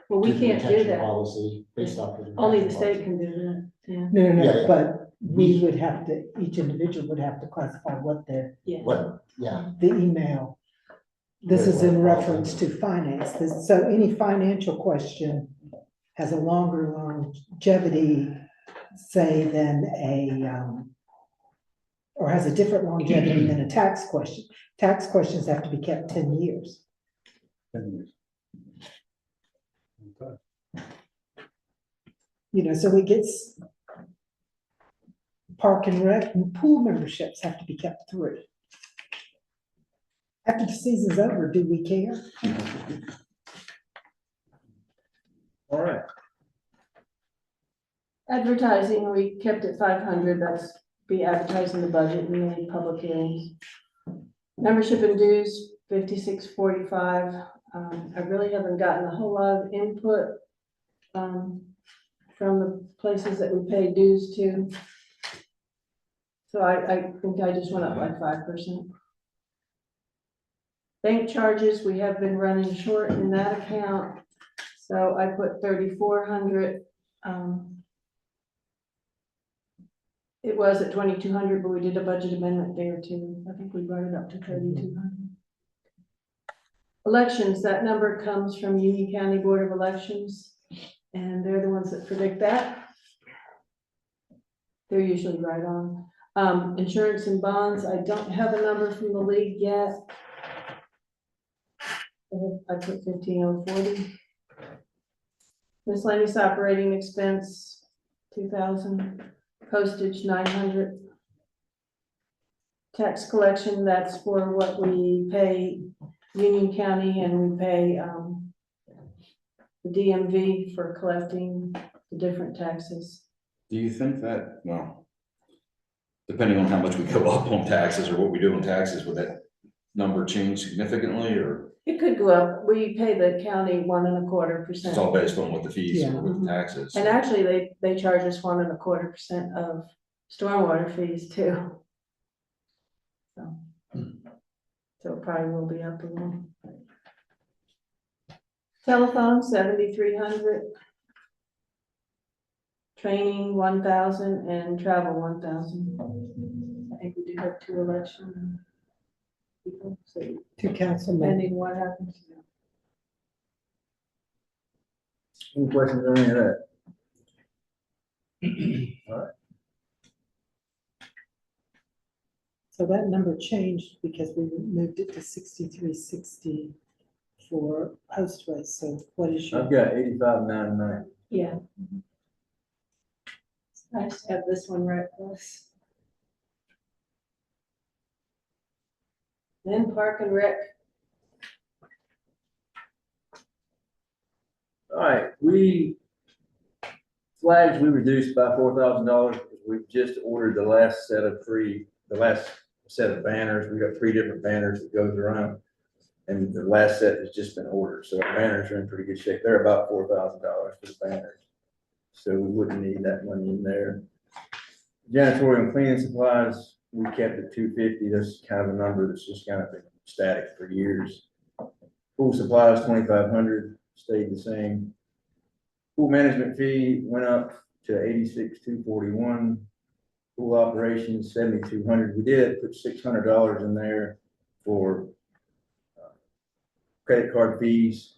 Well, we to the can't do retention that. Policy based off of. Only the retention state policy. can do that, yeah. No, no, Yeah, no, yeah. but we would have to, each individual would have to classify what their, Yeah. What, yeah, the email. This is in reference to finance, so any financial question has a longer longevity, say, than or has a different longevity than a tax question. Tax questions have to be kept 10 years. 10 years. Okay. You know, so it gets, park and rec and pool memberships have to be kept 3. After the season's over, do we care? All right. Advertising, we kept it 500, that's be advertising the budget and any public hearings. Membership and dues, 56.45. I really haven't gotten a whole lot of input from the places that we pay dues to. So I think I just went up like 5%. Bank charges, we have been running short in that account, so I put 3,400. It was at 2,200, but we did a budget amendment there too. I think we brought it up to 3,200. Elections, that number comes from Union County Board of Elections, and they're the ones that predict that. They're usually right on. Insurance and bonds, I don't have a number from the league yet. I put 15,040. Miscellaneous operating expense, 2,000. Postage, 900. Tax collection, that's for what we pay Union County, and we pay the DMV for collecting the different taxes. do you think that, well, depending on how much we go up on taxes or what we do on taxes, would that number change significantly, or It could go up. We pay the county 1.25%. it's all based on what the fees Yeah. are with the taxes? And actually, they charge us 1.25% of stormwater fees too. So it probably will be up a little. Telephone, 7,300. Training, 1,000, and travel, 1,000. I think we do have 2 election people, so To councilmen. depending what happens. Any questions on any of that? So that number changed because we moved it to 6,360 for Hostway, so what is your? I've got 85,990. Yeah. I just have this one right close. Then Park and Rec, All right, flags we reduced by $4,000 because we've just ordered the last set of banners. We got 3 different banners that goes around. And the last set has just been ordered, so our banners are in pretty good shape. They're about $4,000 for the banners. So we wouldn't need that money in there. Janitorial and cleaning supplies, we kept at 250. That's kind of a number that's just kind of been static for years. Pool supplies, 2,500, stayed the same. Pool management fee went up to 86,241. Pool operations, 7,200. We did put $600 in there for credit card fees.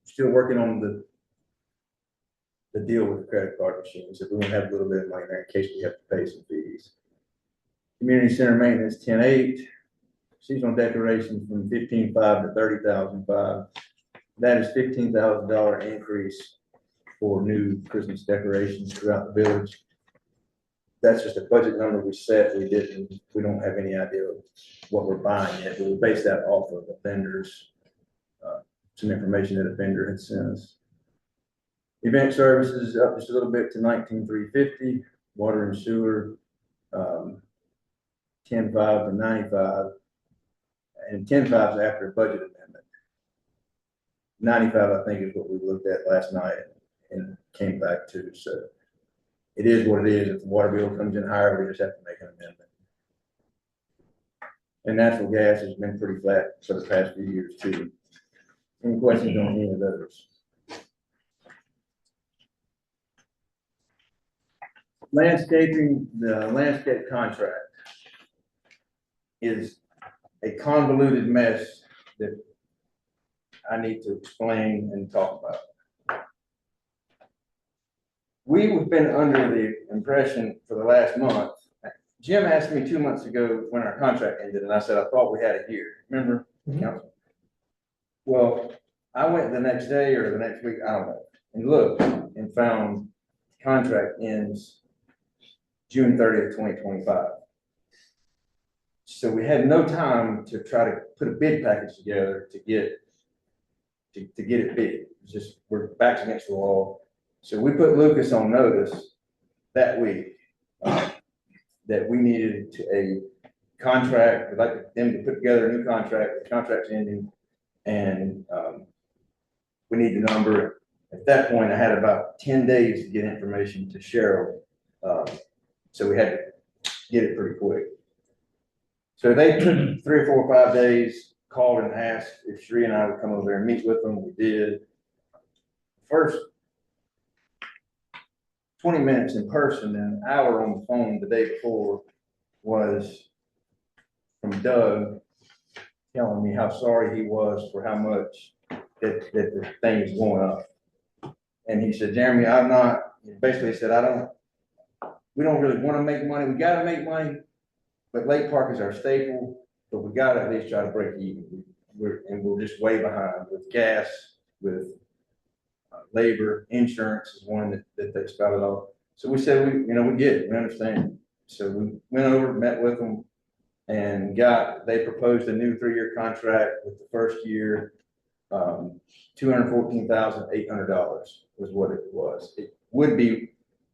Still working on the deal with the credit card machines. So we want to have a little bit of money there in case we have to pay some fees. Community center maintenance, 10,800. Seasonal decorations from 15,500 to 30,500. That is $15,000 increase for new Christmas decorations throughout the village. That's just a budget number we set. We don't have any idea of what we're buying yet, but we based that off of the vendors, some information that a vendor had sent us. Event services up just a little bit to 19,350. Water and sewer, 10,500 to 95. And 10,500 is after a budget amendment. 95, I think, is what we looked at last night and came back to, so. It is what it is. If the water bill comes in higher, we just have to make an amendment. And natural gas has been pretty flat for the past few years too. Any questions on any of those? Landscaping, the landscape contract is a convoluted mess that I need to explain and talk about. We've been under the impression for the last month, Jim asked me 2 months ago when our contract ended, and I said, I thought we had a year, remember? Council? Well, I went the next day or the next week, I don't know, and looked and found contract ends June 30th, 2025. So we had no time to try to put a bid package together to get it bid. It's just, we're backs against the wall. So we put Lucas on notice that week that we needed a contract, we'd like them to put together a new contract, the contract's ending, and we need the number. At that point, I had about 10 days to get information to Cheryl, so we had to get it pretty quick. So they took 3 or 4 or 5 days, called and asked if Sheree and I would come over there and meet with them. We did. First 20 minutes in person and an hour on the phone the day before was from Doug telling me how sorry he was for how much that the thing is going up. And he said, Jeremy, basically said, we don't really want to make money. We got to make money, but Lake Park is our staple, but we got to at least try to break even. We're just way behind with gas, with labor, insurance is one that they spouted off. So we said, we get it, we understand. So we went over, met with them, and they proposed a new 3-year contract with the first year, $214,800 was what it was. It would be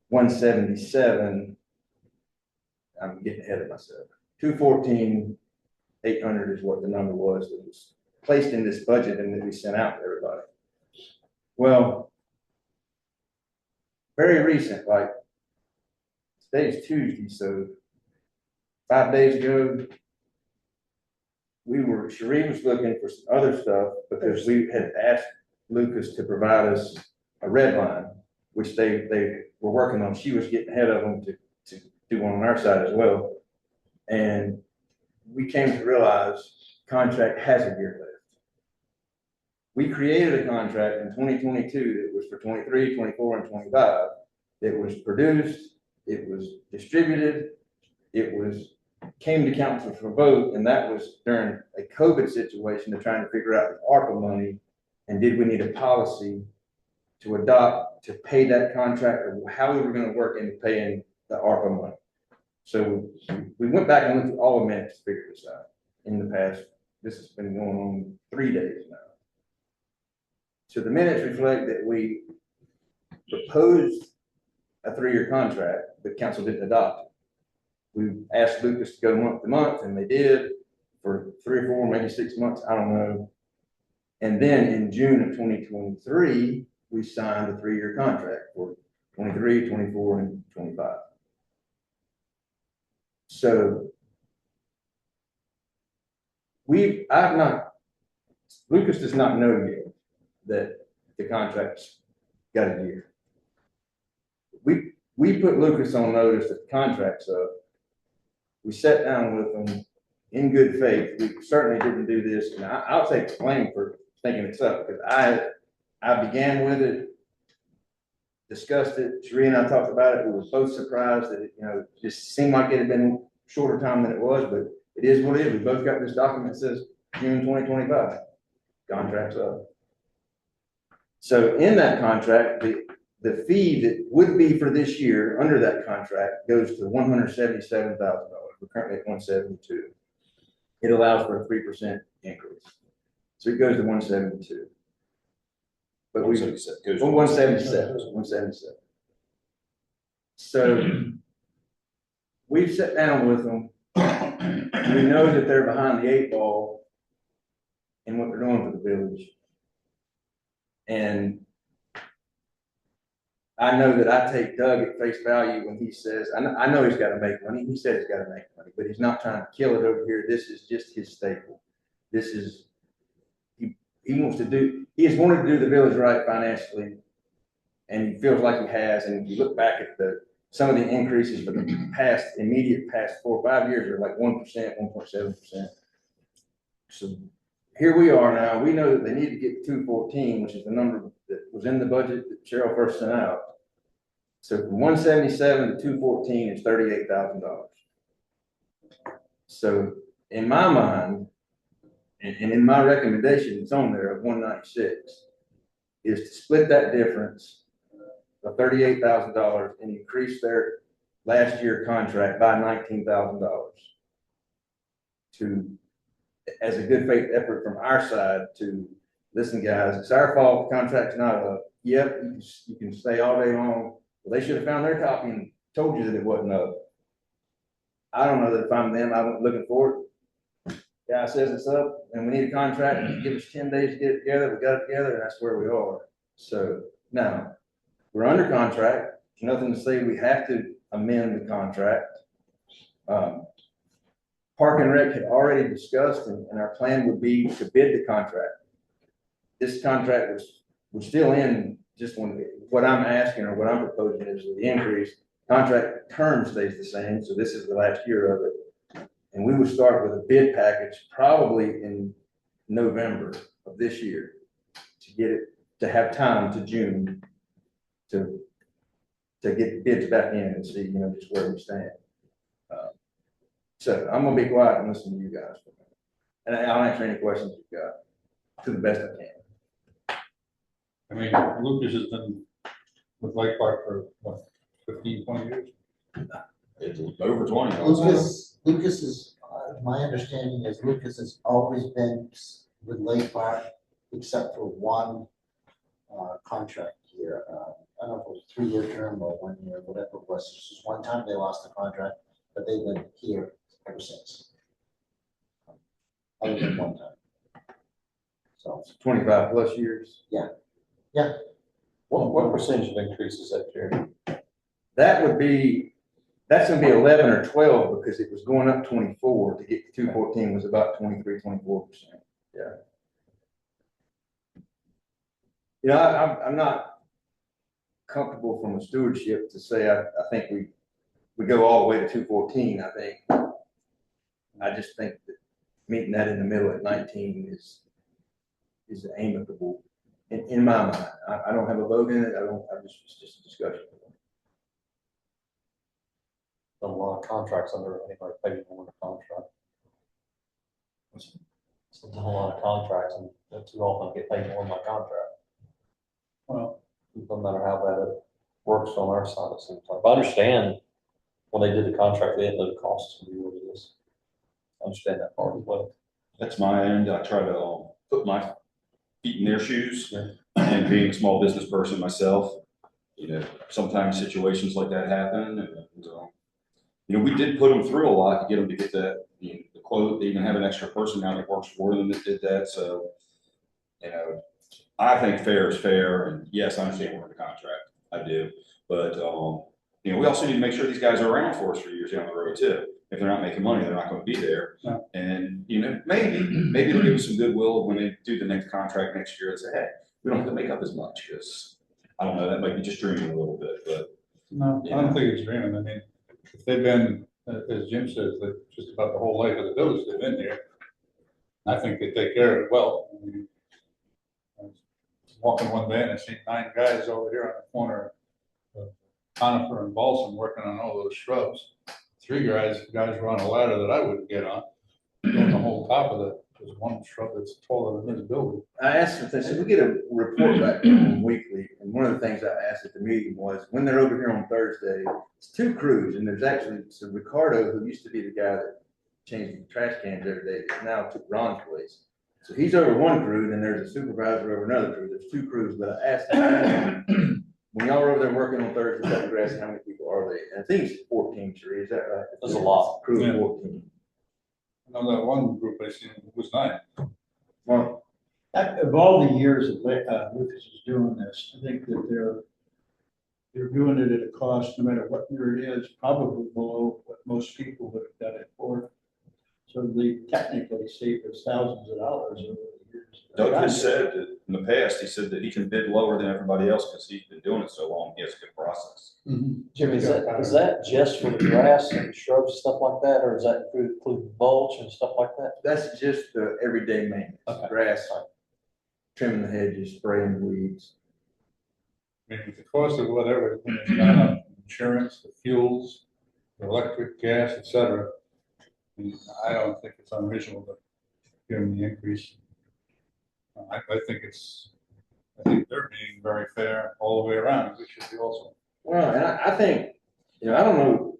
177. I'm getting ahead of myself. 214,800 is what the number was that was placed in this budget and that we sent out to everybody. Well, very recent, like today's Tuesday, so 5 days ago, Sheree was looking for some other stuff because we had asked Lucas to provide us a red line, which they were working on. She was getting ahead of them to do one on our side as well. And we came to realize contract has a year left. We created a contract in 2022 that was for 23, 24, and 25. It was produced, it was distributed, came to council for vote, and that was during a COVID situation to trying to figure out the ARPA money, and did we need a policy to adopt to pay that contract, or how we were going to work into paying the ARPA money. So we went back and looked at all the minutes to figure this out in the past. This has been going on 3 days now. So the minutes reflect that we proposed a 3-year contract, but council didn't adopt it. We asked Lucas to go month to month, and they did for 3 or 4, maybe 6 months, I don't know. And then in June of 2023, we signed a 3-year contract for 23, 24, and 25. So Lucas does not know yet that the contract's got a year. We put Lucas on notice that the contract's up. We sat down with him in good faith. We certainly didn't do this, and I'll take the blame for thinking it's up, because I began with it, discussed it. Sheree and I talked about it. We were both surprised that it, just seemed like it had been shorter time than it was, but it is what it is. We both got this document that says June 2025, contract's up. So in that contract, the fee that would be for this year under that contract goes to $177,000. We're currently at 172. It allows for a 3% increase. So it goes to 172. But we 177. So we've sat down with them. We know that they're behind the 8 ball in what they're doing for the village. And I know that I take Doug at face value when he says, I know he's gotta make money, he said he's gotta make money, but he's not trying to kill it over here, this is just his staple. This is, he wants to do, he has wanted to do the village right financially, and he feels like he has, and if you look back at some of the increases for the immediate past 4 or 5 years are like 1%, 1.7%. So here we are now, we know that they need to get 214, which is the number that was in the budget that Cheryl first sent out. So from 177 to 214 is $38,000. So in my mind, and in my recommendation, it's on there of 196, is to split that difference of $38,000 and increase their last year contract by $19,000 to, as a good faith effort from our side to, listen, guys, it's our fault, the contract's not up. Yep, you can say all day long, well, they should have found their copy and told you that it wasn't up. I don't know that if I'm them, I wasn't looking for it. Guy says it's up and we need a contract, and give us 10 days to get it together, we got it together, and that's where we are. So now, we're under contract, there's nothing to say we have to amend the contract. Park and Rec had already discussed, and our plan would be to bid the contract. This contract was still in, just what I'm asking or what I'm proposing is the increase. Contract term stays the same, so this is the last year of it. And we would start with a bid package probably in November of this year to get it, to have time to June to get bids back in and see, just where we stand. So I'm gonna be quiet and listen to you guys. And I'll answer any questions you've got to the best I can. I mean, Lucas has been with Lake Park for what, 15, 20 years? It's over 20. I would say. Lucas is, my understanding is Lucas has always been with Lake Park, except for one contract year. I don't know if it was a 3-year term or 1 year, whatever it was. It's just one time they lost the contract, but they've been here ever since. Other than one time. So 25 plus years. yeah. What percentage of increase is that, Jerry? That's gonna be 11 or 12 because it was going up 24 to get to 214 was about 23, 24%. Yeah. I'm not comfortable from a stewardship to say, I think we go all the way to 214. I just think that meeting that in the middle at 19 is amicable in my mind. I don't have a vote in it. It's just a discussion. A lot of contracts under anybody paying more than a contract. So a lot of contracts and too often get paid more than my contract. Well, No matter how bad it works on our side, it seems like. But I understand when they did the contract, they didn't know the cost was gonna be what it is. I understand that part as well. That's my end. I try to put my feet in their shoes. Yeah. And being a small business person myself, sometimes situations like that happen. And, we did put them through a lot to get them to get that, the quote. They even have an extra person now that works for them that did that. So, I think fair is fair. And yes, I understand we're in the contract. I do. But, we also need to make sure these guys are around for us for years down the road too. If they're not making money, they're not going to be there. No. And, maybe it'll give us some goodwill when they do the next contract next year and say, hey, we don't have to make up as much because I don't know, that might be just dreaming a little bit, but. no, I don't think it's dreaming. I mean, if they've been, as Jim says, that just about the whole life of the village, they've been here. I think they take care of it well. I mean, I was walking one day and I seen 9 guys over here on the corner of Conifer and Balsam working on all those shrubs. 3 guys were on a ladder that I wouldn't get on. On the whole top of it, there's one shrub that's taller than this building. I asked if they said, we get a report back from them weekly, and one of the things I asked at the meeting was, when they're over here on Thursday, it's 2 crews, and there's actually, so Ricardo, who used to be the guy that changed the trash cans every day, is now took Ron's place. So he's over one crew, then there's a supervisor over another crew, there's 2 crews, but I asked him, when y'all are over there working on Thursday, cutting grass, how many people are they? And I think it's 14, Sheree, is that right? That's a lot. Crew of Yeah. 14. I know that one group I seen was 9. Well, Of all the years that Lucas is doing this, I think that they're doing it at a cost, no matter what year it is, probably below what most people would have done it for. So they technically saved us thousands of dollars over the years. Doug has said that in the past, he said that he can bid lower than everybody else because he's been doing it so long, he has a good process. Jimmy, is that just for the grass and shrubs, stuff like that, or does that include mulch and stuff like that? That's just the everyday maintenance, Okay. grass, trimming the hedges, spraying the weeds. I mean, with the cost of whatever, when it's gone up, insurance, the fuels, the electric, gas, et cetera, I don't think it's unreasonable to give them the increase. I think they're being very fair all the way around, we should be also. Well, and I think, I don't know.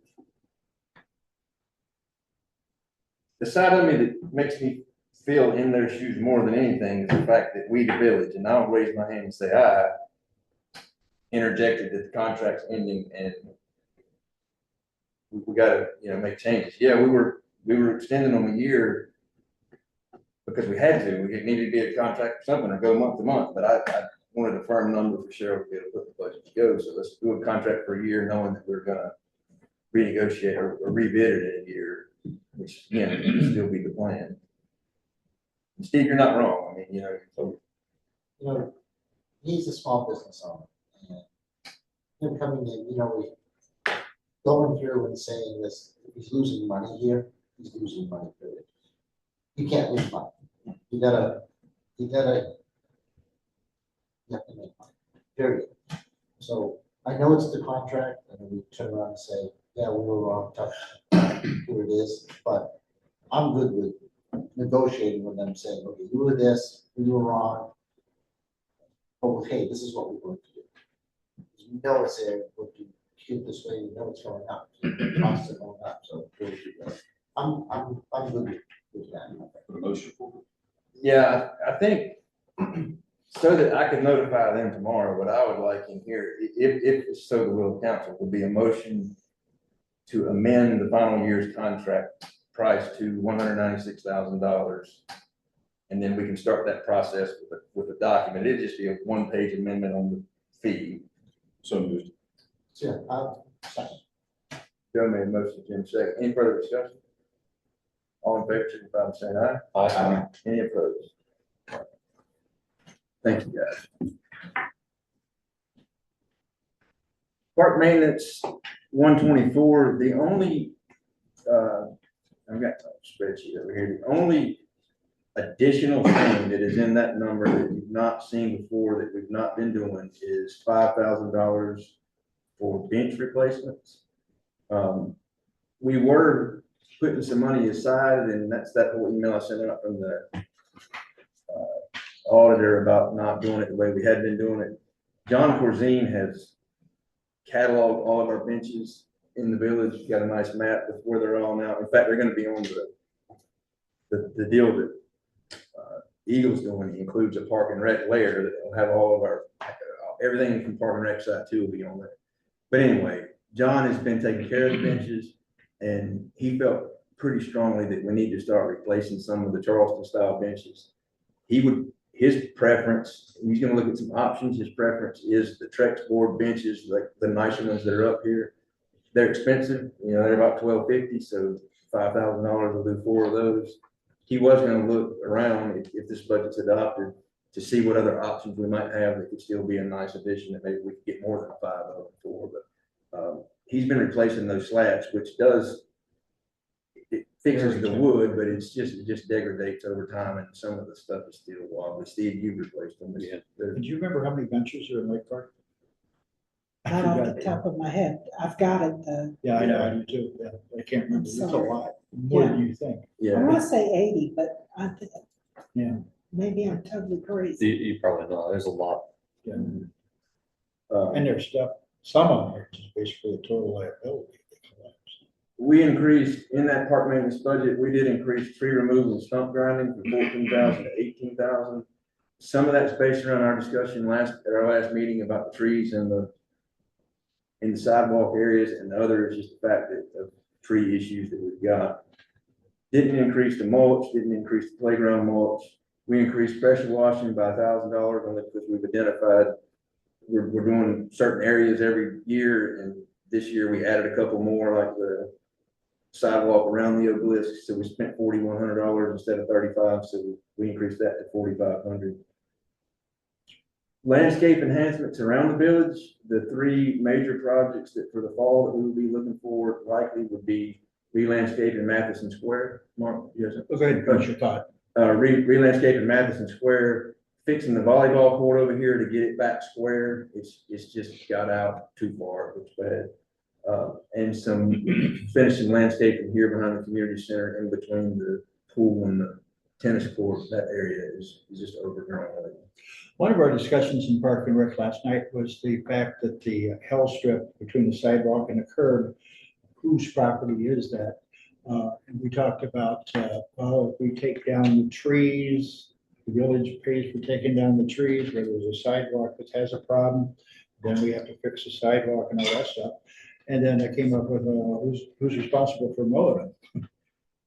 The side of me that makes me feel in their shoes more than anything is the fact that we, the village, and I'll raise my hand and say, I interjected that the contract's ending and we gotta, make changes. Yeah, we were extending them a year because we had to. We needed to be a contract or something or go month to month, but I wanted a firm number for Cheryl to be able to put the budget to go. So let's do a contract for a year knowing that we're gonna renegotiate or rebid it in a year, which again, would still be the plan. And Steve, you're not wrong. I mean, so He's a small business owner. And him coming in, going through and saying this, if he's losing money here, he's losing money, period. You can't lose money. You have to make money, period. So I know it's the contract, and we turn around and say, yeah, we were wrong, tough, here it is, but I'm good with negotiating with them, saying, okay, you were this, we were wrong. Oh, hey, this is what we're going to do. You know it's there, what you keep this way, you know it's going up, costs are going up, so I'm good with that. Put a motion forward. yeah, I think so that I can notify them tomorrow, what I would like in here, if it's so the will of council, would be a motion to amend the final year's contract price to $196,000. And then we can start that process with a document. It'd just be a one-page amendment on the fee. So moved. Yeah, second. Joe made a motion, Jim second. Any further discussion? All in favor, signify by saying aye. Aye. Any opposed? Thank you, guys. Park maintenance, 124, the only, I've got a spreadsheet over here, the only additional thing that is in that number that you've not seen before, that we've not been doing, is $5,000 for bench replacements. We were putting some money aside, and that's that whole email I sent out from the auditor about not doing it the way we had been doing it. John Corzine has cataloged all of our benches in the village. He's got a nice map of where they're all now. In fact, they're going to be on the deal that Eagle's doing. He includes a park and rec layer that will have all of our, everything from park and rec side too will be on there. But anyway, John has been taking care of the benches, and he felt pretty strongly that we need to start replacing some of the Charleston style benches. His preference, he's gonna look at some options. His preference is the Trex board benches, like the nicer ones that are up here. They're expensive, they're about $1,250, so $5,000 will do 4 of those. He was gonna look around if this budget's adopted to see what other options we might have that could still be a nice addition, that maybe we could get more than 5 of them for. But he's been replacing those slats, which it fixes the wood, but it just degrades over time, and some of the stuff is still wobbly. Steve, you replaced them. Yeah. Do you remember how many benches are in Lake Park? Not off the top of my head. I've got it though. Yeah, I know, I do too. Yeah, I can't remember. It's a Sorry. lot, more than you think. I Yeah, want to say 80, but Yeah. maybe I'm totally crazy. You probably know, there's a lot. Yeah. and there's stuff, some of them are just basically a total liability. They collapse. we increased in that park maintenance budget. We did increase tree removal and stump grinding from 14,000 to 18,000. Some of that's based around our discussion at our last meeting about the trees in the sidewalk areas, and the other is just the fact that of tree issues that we've got. Didn't increase the mulch, didn't increase the playground mulch. We increased pressure washing by $1,000 on it because we've identified, we're doing certain areas every year, and this year we added a couple more, like the sidewalk around the obelisk, so we spent $4,100 instead of 35, so we increased that to 4,500. Landscape enhancements around the village, the three major projects that for the fall that we will be looking for likely would be re-landscaping Matheson Square. Mark, yes? Go ahead, finish your thought. Re-landscaping Matheson Square, fixing the volleyball court over here to get it back square. It's just got out too far, it's bad. And some finishing landscaping here behind the community center in between the pool and the tennis court. That area is just overgrown. One of our discussions in Park and Rec last night was the fact that the hell strip between the sidewalk and the curb, whose property is that? And we talked about, well, if we take down the trees, the village pays for taking down the trees, where there's a sidewalk that has a problem, then we have to fix the sidewalk and all that stuff. And then I came up with, who's responsible for mowing it?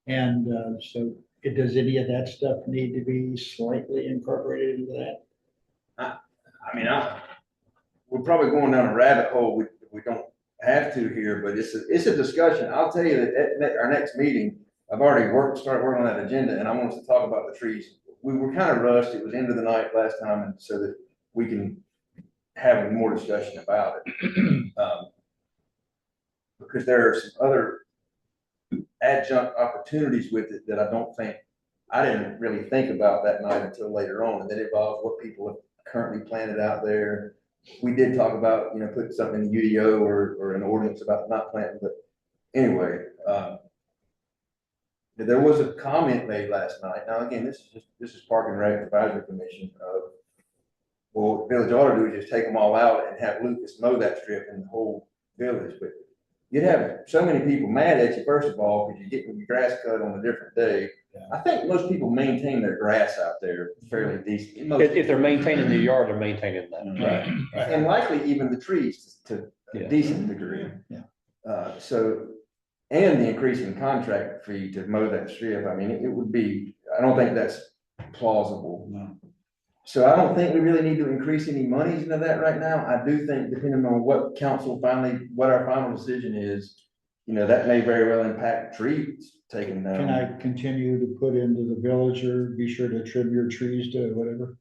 And so does any of that stuff need to be slightly incorporated into that? I mean, we're probably going down a rabbit hole we don't have to here, but it's a discussion. I'll tell you that at our next meeting, I've already started working on that agenda, and I want us to talk about the trees. We were kind of rushed. It was end of the night last time, and so that we can have more discussion about it. Because there are some other adjunct opportunities with it that I didn't really think about that night until later on, and that involves what people have currently planted out there. We did talk about, putting something in the UDO or an ordinance about not planting, but anyway, there was a comment made last night. Now, again, this is Park and Rec Advisory Commission. Well, what village ought to do is just take them all out and have Lucas mow that strip in the whole village, but you'd have so many people mad at you, first of all, because you're getting your grass cut on a different day. Yeah. I think most people maintain their grass out there fairly decent. If they're maintaining the yard, they're maintaining that. Right. And likely even the trees to a decent degree. Yeah. And the increasing contract fee to mow that strip, I mean, it would be, I don't think that's plausible. No. So I don't think we really need to increase any monies into that right now. I do think depending on what what our final decision is, that may very well impact trees taken down. Can I continue to put into the village or be sure to trim your trees to whatever?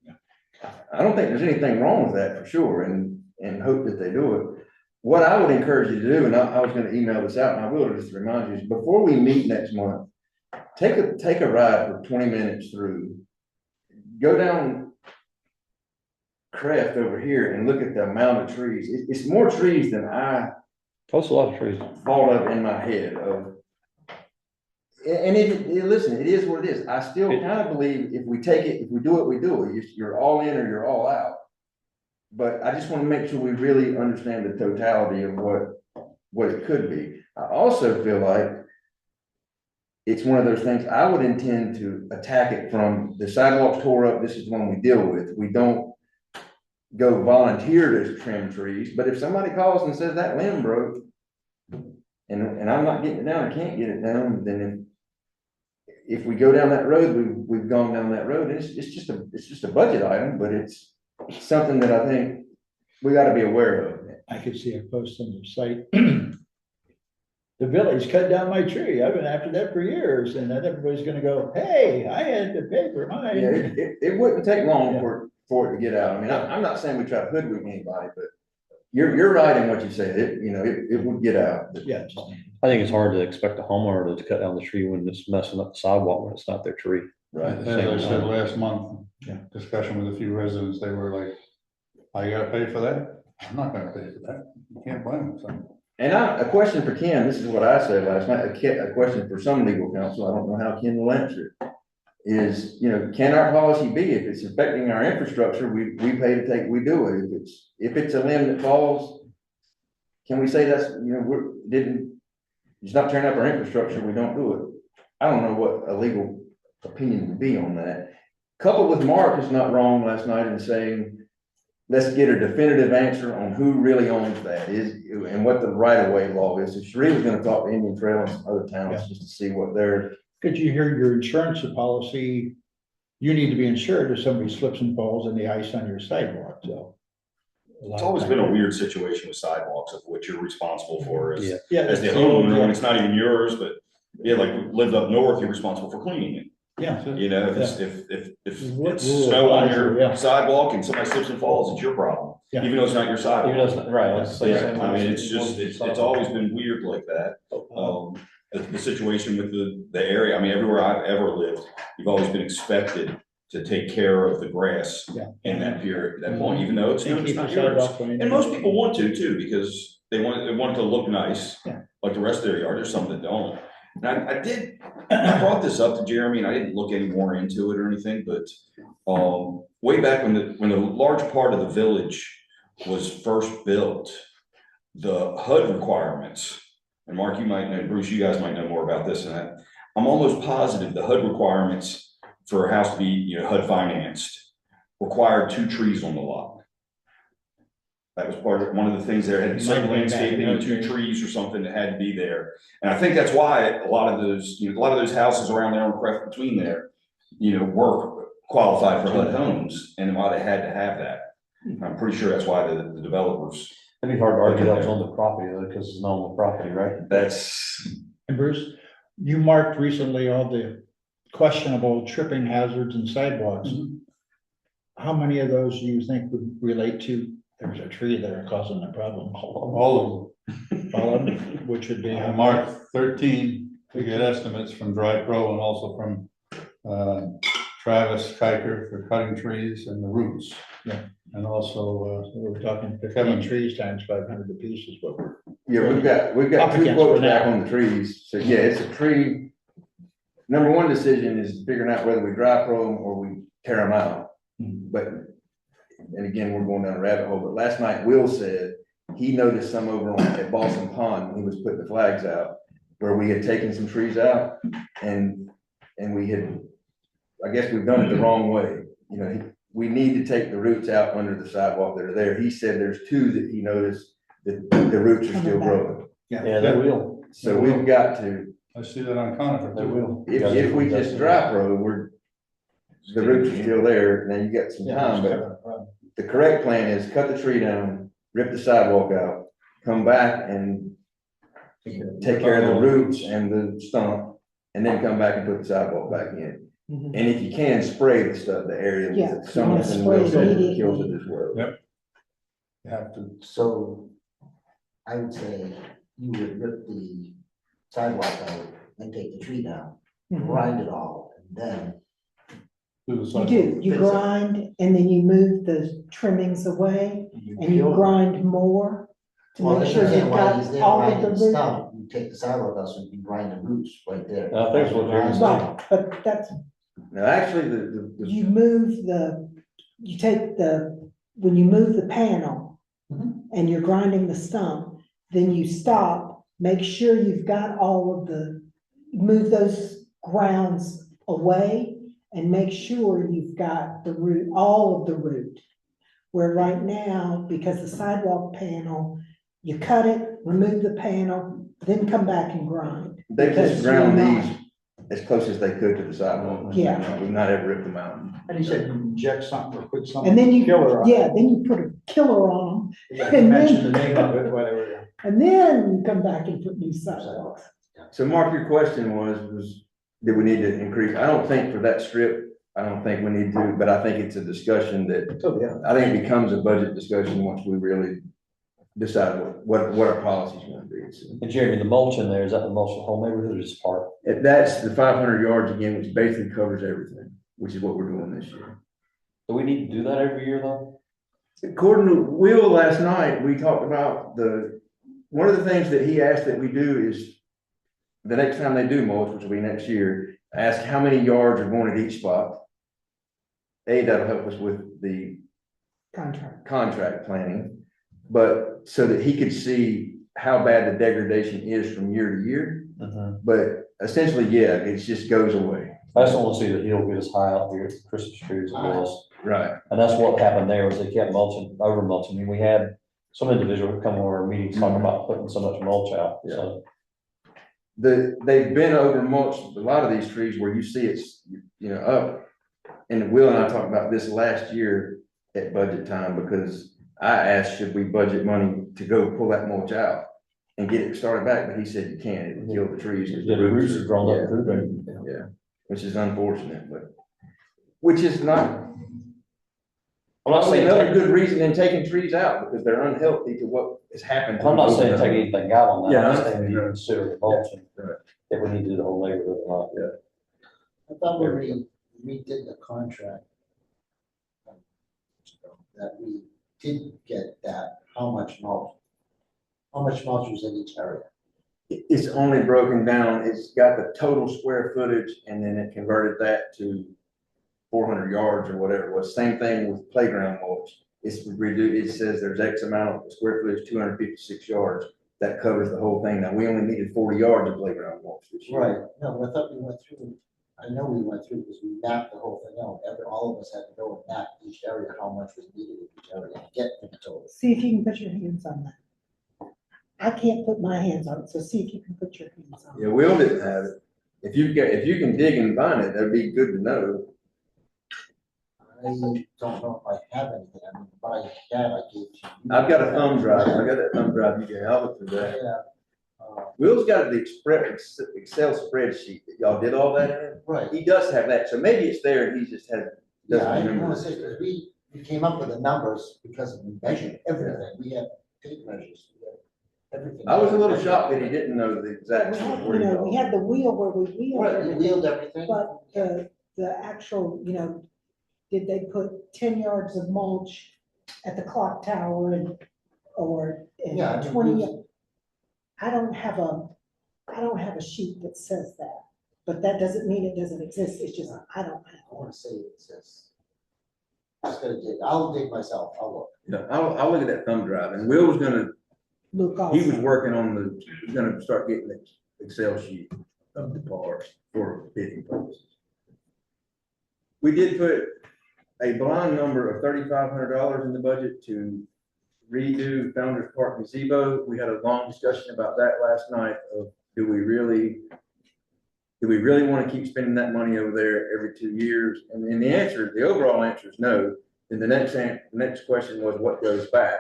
I don't think there's anything wrong with that for sure, and hope that they do it. What I would encourage you to do, and I was gonna email this out, and I will just remind you, is before we meet next month, take a ride for 20 minutes through, go down Crest over here and look at the amount of trees. It's more trees than I That's a lot of trees. thought of in my head of. And listen, it is what it is. I still kind of believe if we do it, we do it. You're all in or you're all out. But I just want to make sure we really understand the totality of what it could be. I also feel like it's one of those things I would intend to attack it from the sidewalks tore up. This is one we deal with. We don't go volunteer to trim trees, but if somebody calls and says that limb broke and I'm not getting it down, I can't get it down, then if we go down that road, we've gone down that road. And it's just a budget item, but it's something that I think we got to be aware of. I could see a post on the site. The village cut down my tree. I've been after that for years, and then everybody's gonna go, hey, I had to pay for mine. Yeah, it wouldn't take long for it to get out. I mean, I'm not saying we try to hoodwink anybody, but you're right in what you said. It would get out. Yeah. I think it's hard to expect a homeowner to cut down the tree when it's messing up the sidewalk when it's not their tree. Right. As I said last month, discussion with a few residents, they were like, I gotta pay for that? I'm not gonna pay for that. You can't blame them. So. And a question for Ken, this is what I said last night, a question for some legal counsel, I don't know how Ken will answer it, is, can our policy be, if it's affecting our infrastructure, we pay to take, we do it. If it's a limb that falls, can we say that's, it's not tearing up our infrastructure, we don't do it? I don't know what a legal opinion would be on that. Coupled with Mark is not wrong last night in saying, let's get a definitive answer on who really owns that and what the right-of-way law is. So Sheree was gonna talk to Indian Trail and some other towns just to see what their. Could you hear your insurance policy you need to be insured if somebody slips and falls in the ice on your sidewalk, so. It's always been a weird situation with sidewalks of what you're responsible for as, Yeah. Yeah, as the it's the old, homeowner, and it's not even yours, but yeah, like we lived up north, you're responsible for cleaning it. yeah, You know, if it's, if it's What snow on rule applies, yeah. your sidewalk and somebody slips and falls, it's your problem, Yeah. even though it's not your Even sidewalk. though it's not, right, let's say. Yeah, I mean, it's just, it's always been weird like that. The situation with the area, I mean, everywhere I've ever lived, you've always been expected to take care of the grass Yeah. in that period, that point, even though it's And not keep the yours. sidewalk clean. And most people want to too, because they want it to look nice, Yeah. like the rest of their yard, there's some that don't. And I brought this up to Jeremy, and I didn't look any more into it or anything, but, way back when the large part of the village was first built, the HUD requirements, and Mark, you might know, Bruce, you guys might know more about this and that. I'm almost positive the HUD requirements for a house to be, you know, HUD financed required 2 trees on the lot. That was one of the things there, had some landscaping and 2 trees or something that had to be there. And I think that's why a lot of those houses around there on Crescent between there, you know, were qualified for HUD homes, and why they had to have that. I'm pretty sure that's why the developers. It'd be hard to argue that was on the property though, because it's not on the property, right? That's, And Bruce, you marked recently all the questionable tripping hazards and sidewalks. How many of those do you think would relate to, there's a tree there causing the problem? All All of them, which would be, of them. I marked 13 to get estimates from Dry Pro and also from Travis Kiker for cutting trees and the roots. Yeah. And also, so we're talking 15 Kevin. trees times 500 apiece is what we're. Yeah, we've got Up 2 against quotes for now. back on the trees, so yeah, it's a tree. Number 1 decision is figuring out whether we dry pro them or we tear them out. But, and again, we're going down a rabbit hole, but last night Will said he noticed some over on at Boston Pond when he was putting the flags out, where we had taken some trees out and we had, I guess we've done it the wrong way. You know, we need to take the roots out under the sidewalk that are there. He said there's 2 that he noticed that the roots are still growing. Yeah, they will, So we've got to, I see that on Conifer. they will. if we just dry pro, the roots are still there, now you got some time, but the correct plan is cut the tree down, rip the sidewalk out, come back and take care of the roots and the stump, and then come back and put the sidewalk back in. Mhm. And if you can, spray the stuff, the area Yeah, with some you of wanna the spray kills immediately. it as well. Yep. You have to, So I would say you would rip the sidewalk out and take the tree down, Mhm. grind it all, and then. do the You sidewalk. do, you Fix it. grind and then you move the trimmings away and you grind more to Well, make that's sure what I'm saying, you've while he's got there all of the grinding root. stump, you take the sidewalk out, so you can grind the roots right there. I think it's what Jeremy said. Right, but that's, Now, actually, the you move you take when you move the panel Mhm. and you're grinding the stump, then you stop, make sure you've got all of move those grounds away and make sure you've got the root, all of the root. Where right now, because the sidewalk panel, you cut it, remove the panel, then come back and grind. they Because just ground you're not- these as close as they could to the sidewalk. Yeah. We've not ever ripped them out. And he said you inject something or put something. And then Killer on it. then you put a killer on Yeah, and mention then- the name of it, whatever. them, and then you come back and put new sidewalks. So Mark, your question was, did we need to increase? I don't think for that strip, I don't think we need to, but I think it's a discussion that, Oh, yeah. I think it becomes a budget discussion once we really decide what our policy's gonna be. So, And Jeremy, the mulch in there, is that the mulch the whole neighborhood or just part? that's the 500 yards again, which basically covers everything, which is what we're doing this year. Do we need to do that every year though? According to Will last night, we talked about one of the things that he asked that we do is the next time they do mulch, which will be next year, ask how many yards are going at each spot. That'll help us with the contract planning, but so that he could see how bad the degradation is from year to year. But essentially, yeah, it just goes away. I just don't want to see the hill get as high out here at the Christmas trees as it was. Right. And that's what happened there was they kept mulching, over mulching. I mean, we had some individual who come to our meetings talking about putting so much mulch out, so. They've been over mulched, a lot of these trees where you see it's, up and Will and I talked about this last year at budget time, because I asked, should we budget money to go pull that mulch out and get it started back, but he said you can't, it would kill the trees. 'cause Yeah, the roots are drawn yeah, up through there. yeah, which is unfortunate, but, which is not, I'm not saying, another good reason in taking trees out, because they're unhealthy to what has happened. I'm not saying take anything out on that, Yeah, I'm just saying you consider the mulching, Right. if we need to do the whole neighborhood or not. I thought when we did the contract, that we did get that, how much mulch was in each area? It's only broken down, it's got the total square footage, and then it converted that to 400 yards or whatever it was. Same thing with playground mulch. It's reduced, it says there's X amount of square footage, 256 yards. That covers the whole thing. Now, we only needed 40 yards of playground mulch this year. Right, no, but I thought we went through, I know we went through because we mapped the whole thing out. All of us had to go and map each area, how much was needed in each area, and get the total. See if you can put your hands on that. I can't put my hands on it, so see if you can put your hands on it. Yeah, Will didn't have it. If you can dig and find it, that'd be good to know. I don't know if I have anything, I mean, by that I gave to you. I've got a thumb drive. I got that thumb drive. You can, I'll look through that. Yeah. Will's got the Excel spreadsheet that y'all did all that in. Right, He does have that, so maybe it's there and he just has, yeah, doesn't I remember. want to say, because we came up with the numbers because we measured everything, we had tape measures, we had everything. I was a little shocked that he didn't know the exact. We had, where you he know, we had the wheel where we wheeled Right, we everything, wheeled everything. but the actual, you know, did they put 10 yards of mulch at the clock tower or Yeah, I mean, 20? I don't have a sheet that says that, but that doesn't mean it doesn't exist. It's just, I don't I have. want to say it says. Just gotta dig, I'll dig myself, I'll look. Yeah, I'll look at that thumb drive, and Will was gonna, Look he was also. working on he's gonna start getting the Excel sheet of the parts for bidding purposes. We did put a bond number of $3,500 in the budget to redo Founder's Park gazebo. We had a long discussion about that last night of, do we really want to keep spending that money over there every 2 years? And then the overall answer is no. Then the next question was what goes back,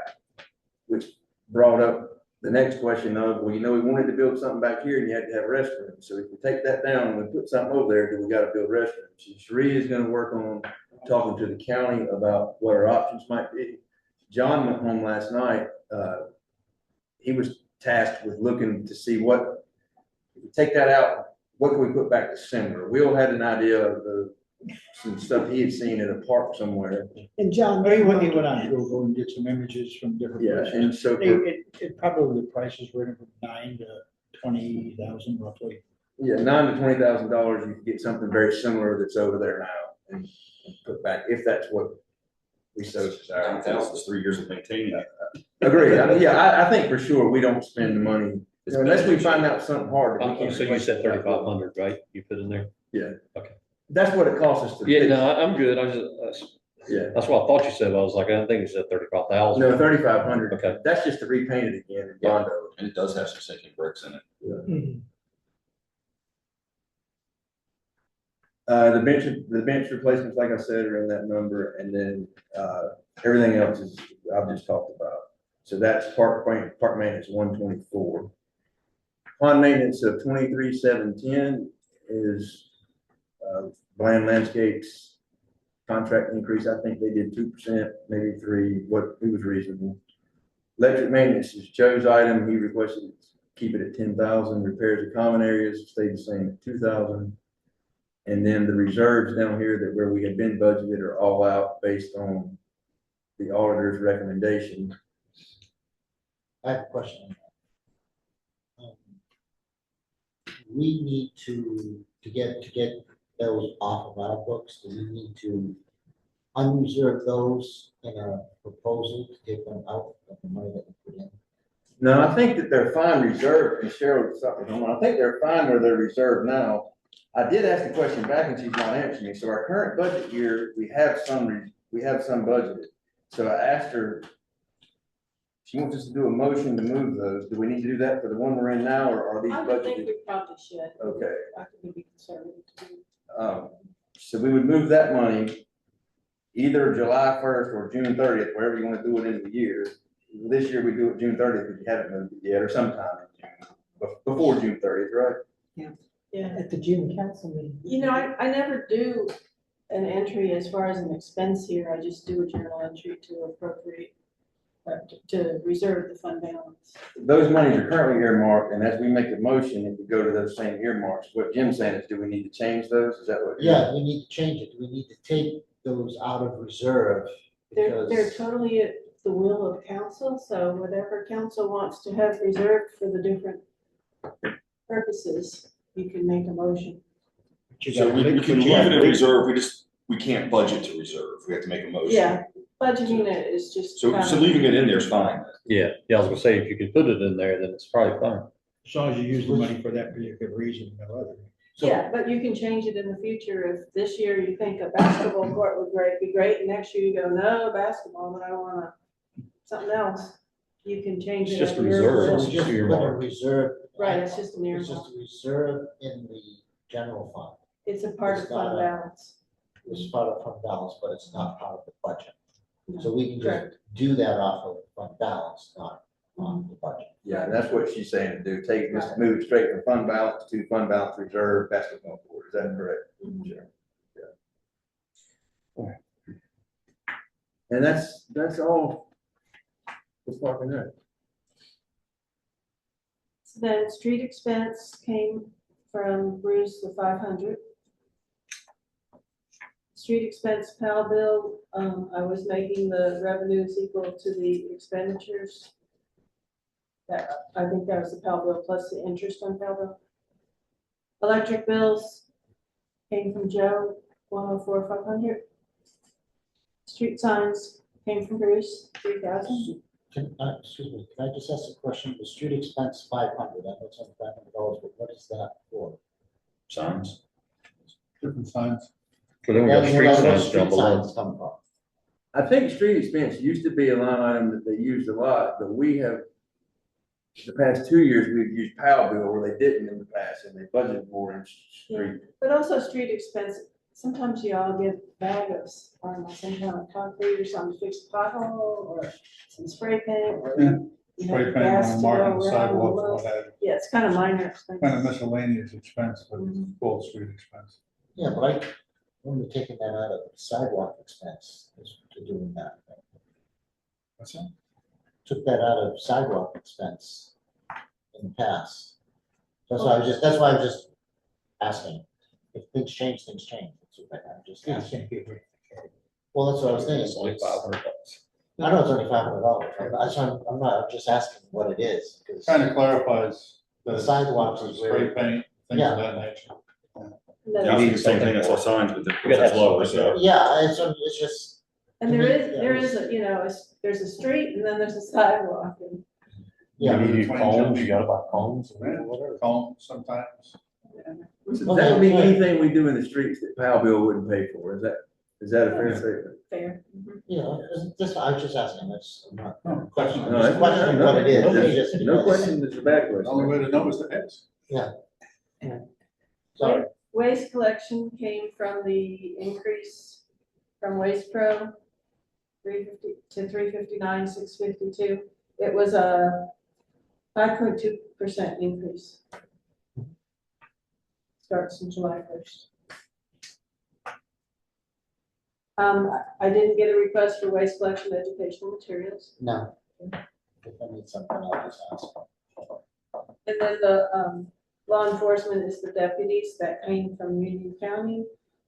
which brought up the next question of, well, we wanted to build something back here and you had to have restrooms. So if we take that down and we put something over there, then we got to build restrooms. And Sheree is going to work on talking to the county about what our options might be. John went home last night. He was tasked with looking to see what, if we take that out, what can we put back to similar? Will had an idea of some stuff he had seen in a park somewhere. And John. He went on to go and get some images from different Yeah, places. and so, It probably, the prices were from 9 to 20,000 roughly. yeah, $9,000 to $20,000, you can get something very similar that's over there now and put back, if that's what we so desire. 9,000 is 3 years of maintaining it. Agreed. I think for sure we don't spend the money, unless we find out something hard. that we can't So you said 3,500, right? You put in there? That's what it costs us to. Yeah, fix. no, I'm good. Yeah, That's what I thought you said. I was like, I think you said 35,000. no, 3,500. Okay. That's just to repaint it again and bond over. And it does have some sinking bricks in it. Mhm. The bench replacements, like I said, are in that number, and then, everything else is, I've just talked about. So that's park maintenance 124. Pond maintenance of 23,710 is, Bland Landscapes contract increase. I think they did 2%, maybe 3%, it was reasonable. Electric maintenance is Joe's item. He requested to keep it at 10,000. Repairs of common areas stayed the same at 2,000. And then the reserves down here that where we had been budgeted are all out based on the auditor's recommendation. I have a question. We need to get those off of our books, do we need to unreserve those in a proposal to take them out of the money that we put in? No, I think that they're fine reserved, and Cheryl, I think they're fine where they're reserved now. I did ask the question back and she's not answering me. So our current budget year, we have some budgeted. So I asked her, she wants us to do a motion to move those. Do we need to do that for the one we're in now, or are these I would think budgeted? we probably should. Okay. I think we'd be conservative too. So we would move that money either July 1st or June 30th, wherever you want to do it in the year. This year we do it June 30th, if you haven't moved it yet, or sometime in June, before June 30th, right? Yeah. At the June council meeting. You know, I never do an entry as far as an expense here. I just do a journal entry to appropriate, to reserve the fund balance. Those monies are currently earmarked, and as we make a motion, if we go to those same earmarks, what Jim's saying is, do we need to change those? Is that what? Yeah, we need to change it. We need to take those out of reserve. They're Because, totally at the will of council, so whatever council wants to have reserved for the different purposes, you can make a motion. So we can leave it in reserve, we can't budget to reserve, we have to make a motion. Yeah, budgeting it is just. So, kind so of- leaving it in there is fine. Yeah, I was gonna say, if you could put it in there, then it's probably fine. As long as you use the money for that particular reason, no other. Yeah, but you can change it in the future. If this year you think a basketball court would be great, and next year you go, no, basketball, but I want something else, you can change It's it. just at your reserve. so will. we just put a Earmark. reserve. Right, it's just an It's earmark. just a reserve in the general fund. It's a part of It's not fund a- balance. It's part of fund balance, but it's not part of the budget. So we can Correct. just do that off of fund balance, not on the budget. Yeah, and that's what she's saying to do, just move it straight from fund balance to fund balance reserve basketball court, is that correct? Mhm. Sure. Yeah. And that's all. What's parking there? So then street expense came from Bruce, the 500. Street expense PAL bill, I was making the revenues equal to the expenditures. That, I think that was the PAL bill plus the interest on PAL bill. Electric bills came from Joe, 104,500. Street signs came from Bruce, 3,000. Excuse me, can I just ask a question? The street expense 500, I know it's only $500, but what is that for? Signs. Different signs. So then we got That's street where signs street down below. signs come from. I think street expense used to be a line item that they used a lot, but we have, the past 2 years, we've used PAL bill where they didn't in the past, and they budgeted more in street. But also street expense, sometimes you all get bag of, I don't know, some kind of concrete or something, to fix a pothole, or some spray paint, or. Yeah. you know, Spray paint gas on to marking go the around the sidewalks, loop. what have you. Yeah, it's kind of minor Kind of expense. miscellaneous expense, but it's Mhm. full street expense. Yeah, but when we're taking that out of sidewalk expense, is to doing that. What's that? Took that out of sidewalk expense in the past. That's why I was just asking. If things change, things change. That's what I'm just asking. Well, that's what I was thinking. It's only $500. I know it's only $500. I'm just asking what it is, because Kind of clarifies the sidewalks the is spray where, paint, things Yeah. of that nature. Yeah, I was thinking the same thing, I saw signs, but You gotta have that's lower, something. so. yeah, it's just, And there is a, you know, there's a street and then there's a sidewalk, and yeah. You need cones, you gotta buy cones or whatever. Calm sometimes. So that would be anything we do in the streets that PAL bill wouldn't pay for, is that a fair statement? fair. Mhm. You know, I was just asking, I'm not No, questioning, question. No, just questioning what it is. It's just- No question, it's a bad The only way question. to know is to ask. Sorry, Waste collection came from the increase from Waste Pro, 350 to 359, 652. It was a 5.2% increase. Starts in July 1st. I didn't get a request for waste collection educational materials. no. If I need something, I'll just ask. And then the law enforcement is the deputies that came from Union County.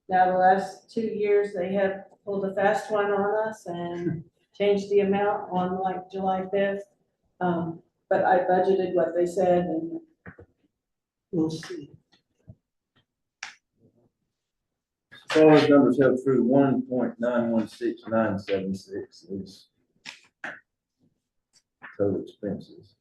Now, the last 2 years, they have pulled a fast one on us and changed the amount on like July 5th. But I budgeted what they said, and We'll see. If all those numbers held true, 1.916976 is total expenses.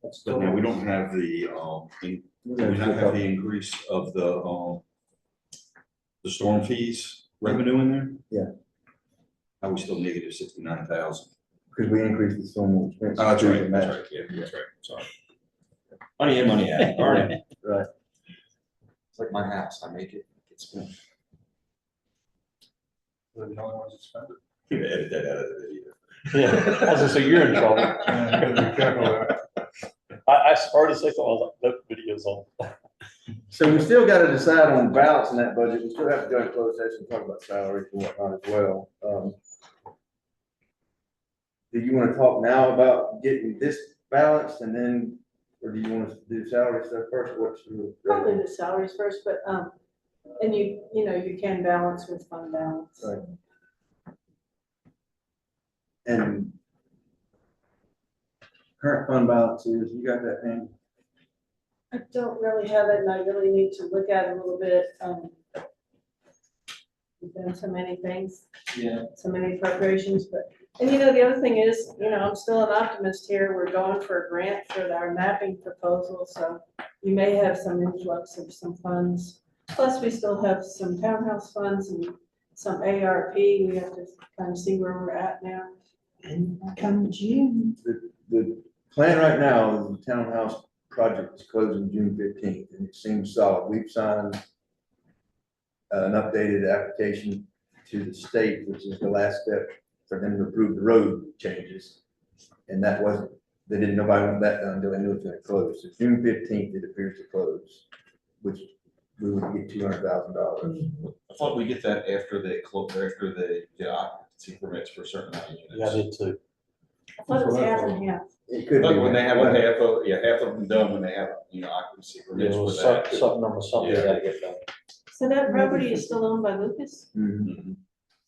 But now we don't have the, we don't have the increase of the storm fees revenue in there? Yeah. Are we still negative 69,000? because we increased the stormwater expense. Oh, that's right, that's right, yeah, that's right, sorry. Money in, money out, all right. Right. It's like my house, I make it, it's spent. They're the only ones that spend it. You can edit that out of the video. Yeah, I was gonna say, you're in trouble. Yeah, you gotta be careful there. I started to say, oh, that video's on. So we still gotta decide on balance in that budget. We still have to go into closed session and talk about salaries and whatnot as well. Do you wanna talk now about getting this balanced and then, or do you want us to do salary stuff first? What's your? Probably the salaries first, but, and you know, you can balance with fund balance. Right. And current fund balance is, you got that, Andy? I don't really have it, and I really need to look at it a little bit. We've done so many things. Yeah. So many preparations, but, and you know, the other thing is, you know, I'm still an optimist here. We're going for a grant for our mapping proposal, so you may have some influx of some funds. Plus, we still have some townhouse funds and some ARP. We have to kind of see where we're at now. And come June, The plan right now is the townhouse project is closing June 15th, and it seems solid. We've signed an updated application to the state, which is the last step for them to approve the road changes. And that wasn't, nobody wanted that done until they knew it was gonna close. So June 15th, it appears to close, which we would get $200,000. I thought we get that after they get occupancy permits for certain amount of units. Yeah, I did too. I thought it was half and half. It could be. But when they have half of them done, when they have, occupancy It permits for was that. something that I get done. So that property is still owned by Lucas? Mhm.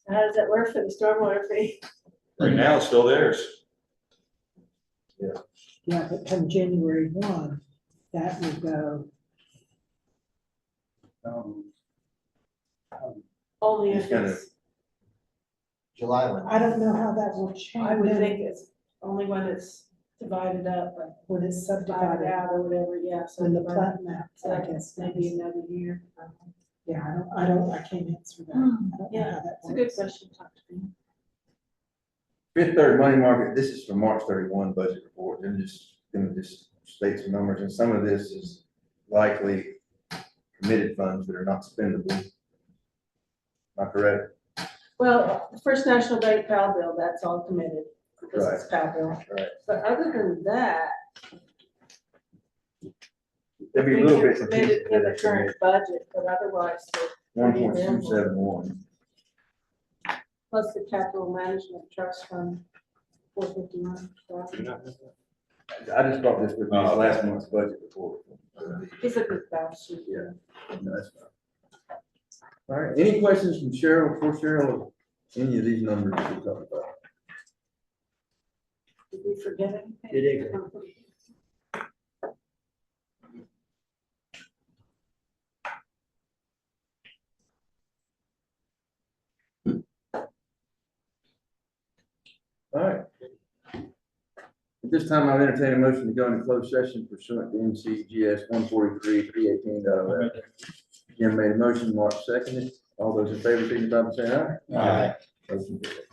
How does that work for the stormwater fee? Right now, it's still theirs. yeah, but come January 1, that will go, Only if It's gonna- it's, July one. I don't know how that will change. I would think it's only when it's divided up, like When it's divided subdivided, out or whatever, yeah. So when the divided- plat map, So I that's guess. maybe another year. Yeah, I can't answer that. I don't know Yeah, how that It's a good works. question to talk to me. Fifth Third Money Market, this is for March 31 budget report. They're just gonna just state some numbers, and some of this is likely committed funds that are not spendable. Am I correct? Well, First National Bank PAL bill, that's all committed, because it's PAL bill. Right. But other than that, There'll be a things little are bits and committed pieces in that the are current committed. budget, but otherwise, they're 1.271. plus the capital management trust fund, 451. I just brought this with me, it's last month's budget report. It's a good balance sheet. Yeah. No, that's fine. All right, any questions from Cheryl, for Cheryl, any of these numbers we talked about? Did we forget anything? Did All right. At this time, I'll entertain a motion to go into closed session pursuant to MCGS 143-318. Jim made a motion, Mark seconded. All those in favor, signify by saying aye. Aye. Motion carried.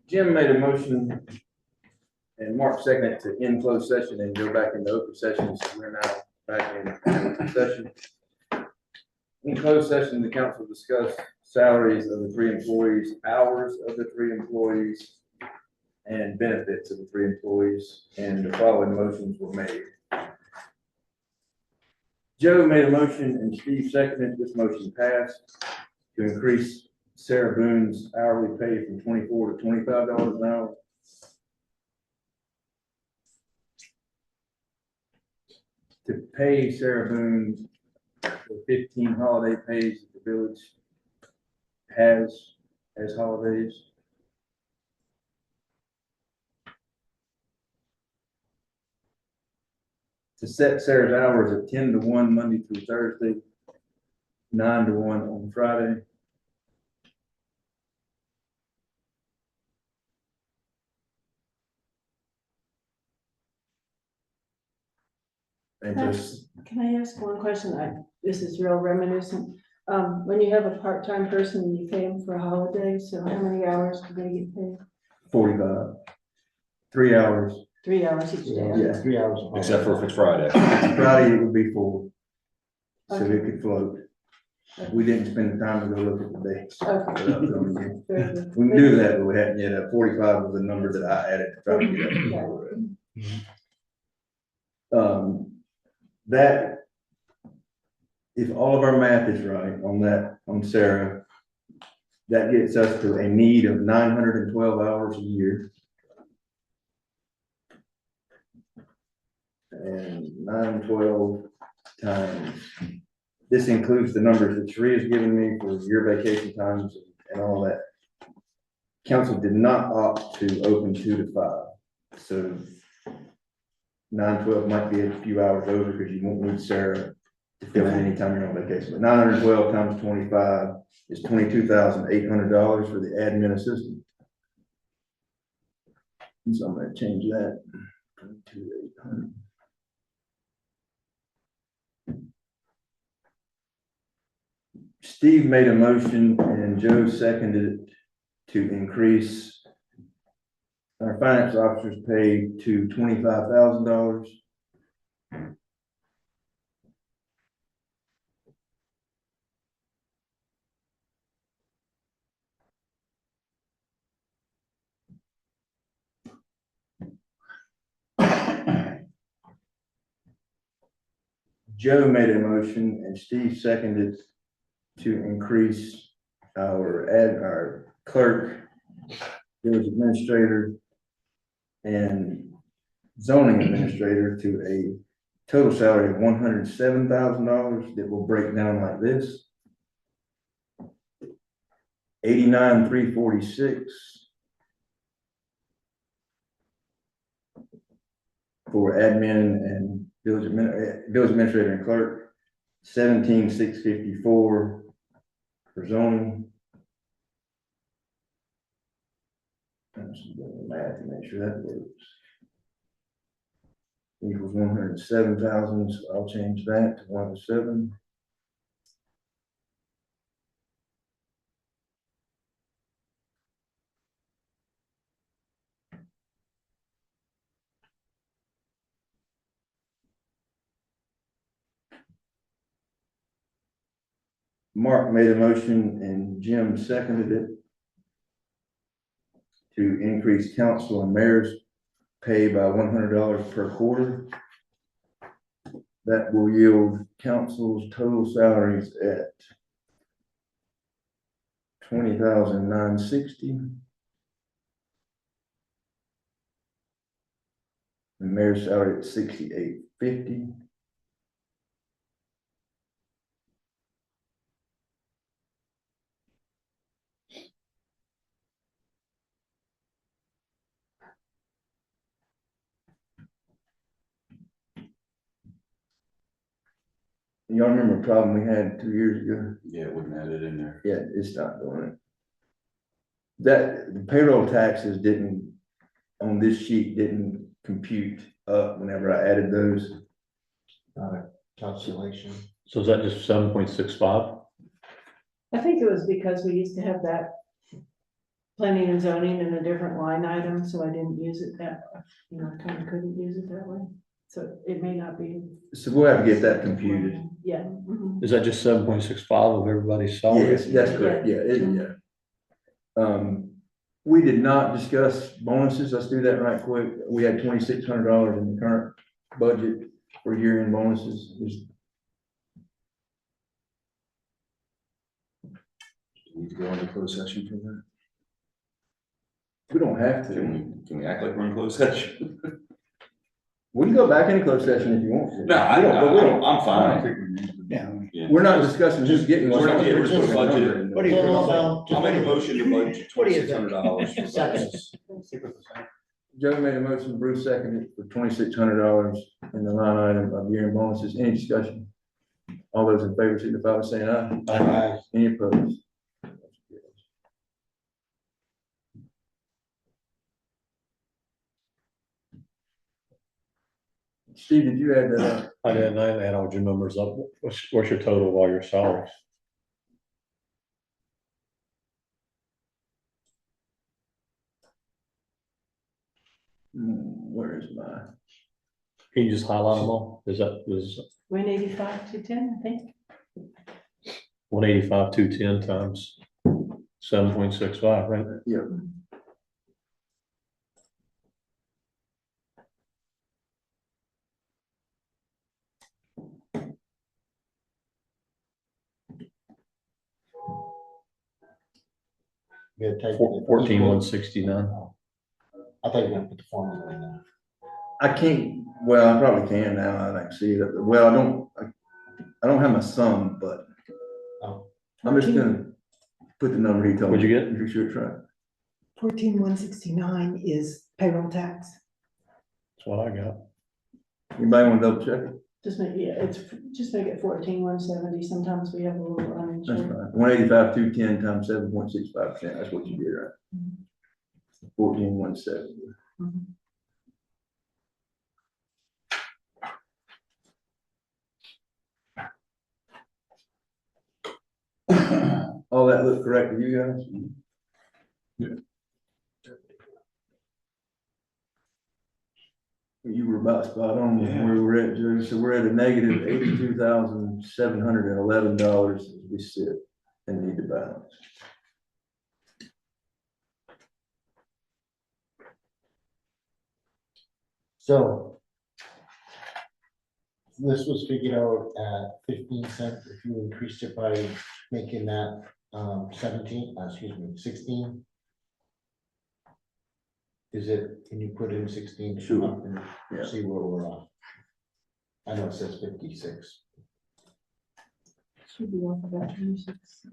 Jim made a motion and Mark seconded to end closed session and go back into open session. So we're now back in open session. In closed session, the council discussed salaries of the three employees, hours of the three employees, and benefits of the three employees, and the following motions were made. Joe made a motion and Steve seconded. This motion passed to increase Sarah Boone's hourly pay from $24 to $25 an hour. To pay Sarah Boone the 15 holiday pays that the village has as holidays. To set Sarah's hours at 10 to 1 Monday through Thursday, 9 to 1 on Friday. And just, Can I ask one question? This is real reminiscent. When you have a part-time person and you pay them for a holiday, so how many hours do they get paid? 45, 3 hours. 3 hours each day? Yeah. 3 hours. Except for if it's Friday. Friday, it would be 4, so Okay. it could float. We didn't spend the time to go look at the dates. Okay. without telling you. Very good. We can do that, but we hadn't yet. 45 was the number that I added to try to get up. That, if all of our math is right on that, on Sarah, that gets us to a need of 912 hours a year. And 912 times, this includes the numbers that Sheree has given me for your vacation times and all that. Council did not opt to open 2 to 5, so 912 might be a few hours over because you won't need Sarah to fill in anytime you're on vacation. But 912 times 25 is $22,800 for the admin assistant. And so I'm gonna change that. 22,800. Steve made a motion and Joe seconded it to increase our finance officer's pay to $25,000. Joe made a motion and Steve seconded to increase our clerk, village administrator, and zoning administrator to a total salary of $107,000 that will break down like this. 89,346 for admin and village administrator and clerk, 17,654 for zoning. I'm just doing the math to make sure that works. Equals 107,000, so I'll change that to 107. Mark made a motion and Jim seconded it to increase council and mayor's pay by $100 per quarter. That will yield council's total salaries at $20,960. The mayor's salary at $68,50. Y'all remember a problem we had 2 years ago? Yeah, it wouldn't add it in there. Yeah, it's not doing it. That the payroll taxes didn't, on this sheet, didn't compute up whenever I added those. Calculation. So is that just 7.65? I think it was because we used to have that planning and zoning in a different line item, so I didn't use it that, I kind of couldn't use it that way. So it may not be. So we'll have to get that computed. Yeah. Mhm. Is that just 7.65 of everybody's salary? Yes, that's correct, yeah. We did not discuss bonuses, let's do that right quick. We had $2,600 in the current budget for year-end bonuses. Do we need to go into closed session for that? We don't have to. Can we act like we're in closed session? We can go back into closed session if you want to. No, I'm fine. Yeah. We're not discussing who's getting what. We're just budgeting. What do you? I'll make a motion to budget $2,600 for Second. bonuses. Joe made a motion, Bruce seconded for $2,600 in the line item of year-end bonuses. Any discussion? All those in favor, signify by saying aye. Aye. Any opposed? Steve, did you add that up? I didn't add all your numbers up. What's your total of all your salaries? Where is mine? Can you just highlight them all? Is 185, 210, I think. 185, 210 times 7.65, right? Yep. You gotta take. 14,169. I thought you were gonna put the formula in there. I can't, well, I probably can now, I can see it, well, I don't have my sum, but Oh. I'm just gonna put the number he told me. What'd you get? If you're sure it's right. 14,169 is payroll tax. That's what I got. Anybody want to double check it? Just make, yeah, just make it 14,170. Sometimes we have a little That's uninsured. fine. 185, 210 times 7.65%, that's what you did, right? 14,170. Mhm. All that look correct to you guys? You were about spot on with where we're at, Joe. So we're at a negative $82,711 as we sit and need to balance. So. This was figured out at 15 cents, if you increased it by making that 16. Is it, can you put in 16? Sure. And Yeah. see where we're at? I know it says 56. Should be off about 26.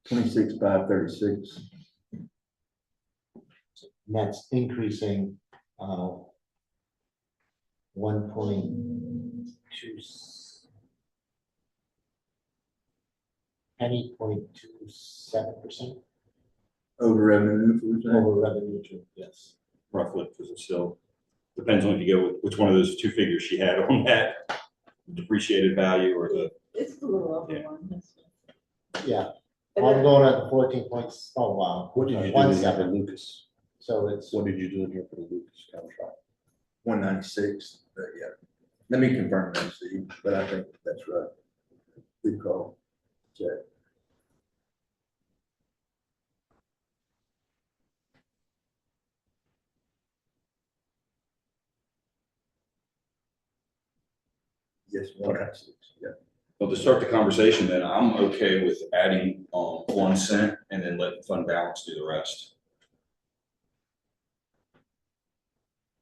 26,536. And that's increasing 0.27% Over revenue neutral, you're saying? over revenue neutral, yes. Roughly, because it still depends on if you go with which one of those two figures she had on that depreciated value or the. It's a little over Yeah. one. Yeah, And I'm then- going at the 14 points, oh wow. What did you do 1 in here for second. Lucas? So it's, What did you do in here for the Lucas contract? 196, but yeah. Let me confirm that, Steve, but I think that's right. Good call. Check. Yes, 196, yeah. Well, to start the conversation, then I'm okay with adding 1 cent and then letting fund balance do the rest.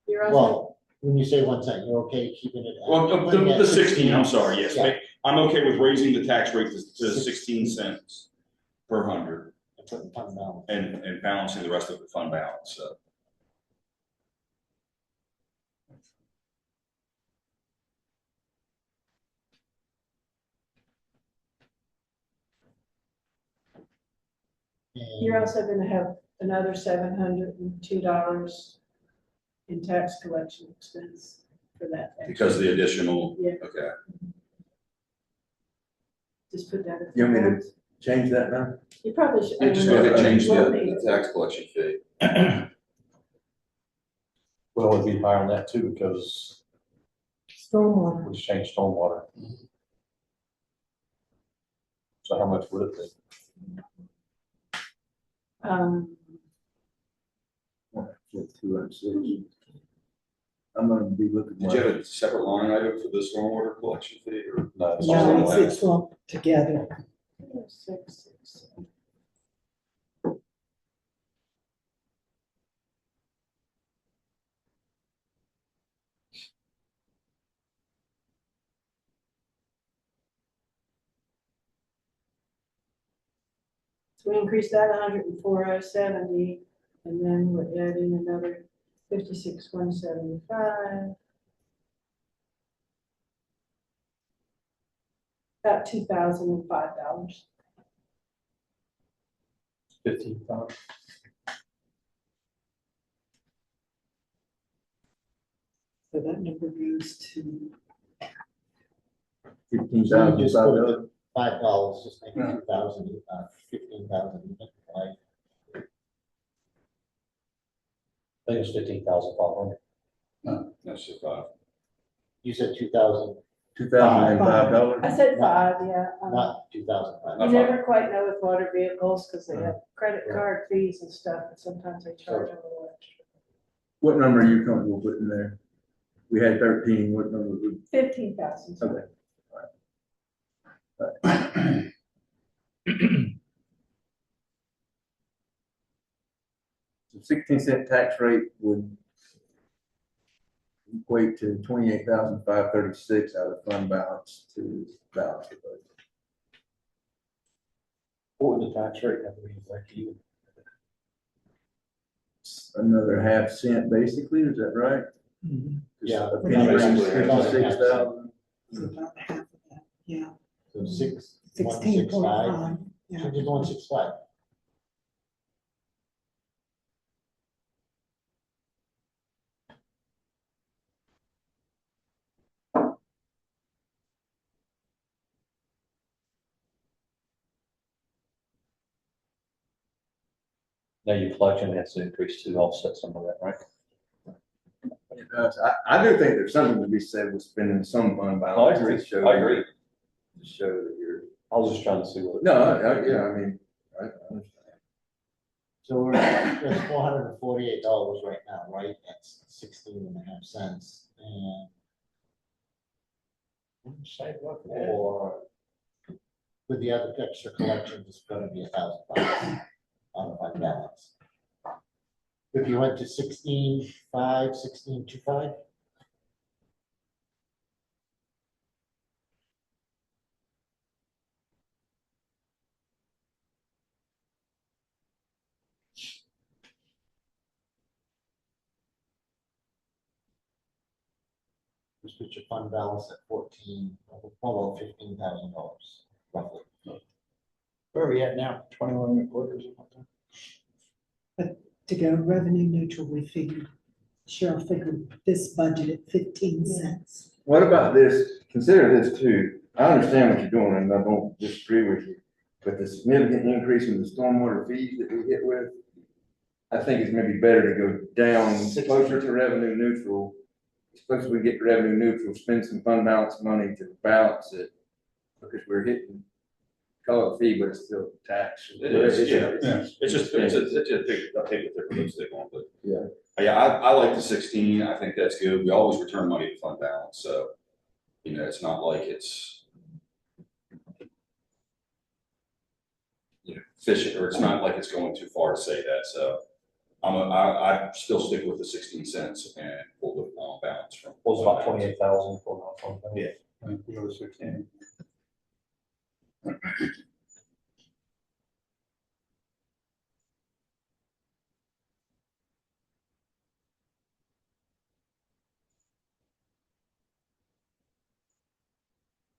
You're also, well, when you say 1 cent, you're okay keeping it? at- Well, putting it the at 16, I'm sorry, yes, Yeah. I'm okay with raising the tax rate to 16 cents per hundred And putting fund balance. and balancing the rest of the fund balance, so. you're also gonna have another $702 in tax collection expense for that. Because of the additional, Yeah. okay. Just put that. You want me to change that now? You probably should. Yeah, just go ahead and change Well, the tax collection fee. Well, it'd be higher than that too, because Stormwater, we changed stormwater. So how much would it be? With 206. I'm gonna be looking. Did you have a separate line item for the stormwater collection fee or? No, it's all no, in it's lumped together. 6. So we increased that 104,070, and then we're adding another 56,175. about $2,005. 15,000. So that number goes to, $15,500. $5, just make Yeah. it 2,000, 15,000, like, I think it's 15,500. That's just five. you said 2,000, $2,005. I said 5, yeah. not 2,005. You never quite know with motor vehicles because they have credit card fees and stuff, and sometimes they charge a little extra. What number are you comfortable putting there? We had 13, what number would? 15,000. Okay. The 16-cent tax rate would equate to 28,536 out of fund balance to balance the budget. What would the tax rate have to be like even? Another half cent basically, is that right? Yeah. A penny brings Basically, about a half 56,000. so about half of that, yeah, So 16.5. Yeah. 165. Now your collection has to increase to offset some of that, right? It does. I do think there's something to be said with spending some fund balance. to show- I agree. To show that you're, I was just trying to see what. no, yeah, I mean, I understand. So we're at $448 right now, right? That's 16.5 cents. And or with the other extra collections, it's gonna be $1,000 on my balance. If you went to 16.5, 16.25. Just put your fund balance at almost $15,000 roughly. Where are we at now? 21 and a quarter or something? To go revenue neutral, we figured, Cheryl figured this budget at 15 cents. What about this? Consider this too. I understand what you're doing and I don't disagree with you. But the significant increase in the stormwater fees that we hit with, I think it's maybe better to go down closer to revenue neutral. Especially we get to revenue neutral, spend some fund balance money to balance it. Because we're hitting, call it a fee, but it's still tax. It is, yeah. Yeah. It's just, I'll take a different lipstick on, but. Yeah. Yeah, I like the 16, I think that's good, we always return money to fund balance, so, you know, it's not like it's, you know, fishing, or it's not like it's going too far to say that, so I still stick with the 16 cents and pull the balance from. It was about 28,000 for my fund. Yeah. We go to 16.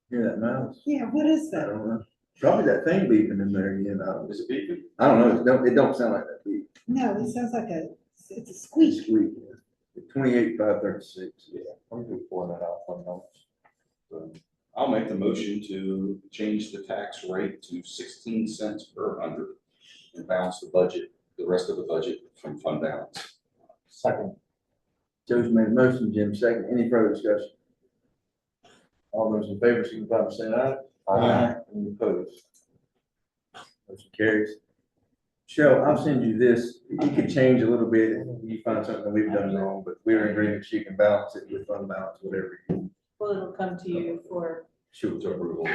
Hear that mouse? Yeah, what is I that? don't know. Probably that thing beeping in there again. Is it beeping? I don't know. It don't sound like that beep. No, it sounds like it's a squeak. Squeak. 28,536. Yeah, I'm good for that out fund balance. So I'll make the motion to change the tax rate to 16 cents per hundred and balance the budget, the rest of the budget from fund balance. Second. Joe's made a motion, Jim second. Any further discussion? All those in favor, signify by saying aye. Aye. Any opposed? Motion carries. Cheryl, I'll send you this. You could change a little bit if you find something we've done wrong, but we're in agreement. She can balance it with fund balance, whatever. Well, it'll come to you for Sure. To approval.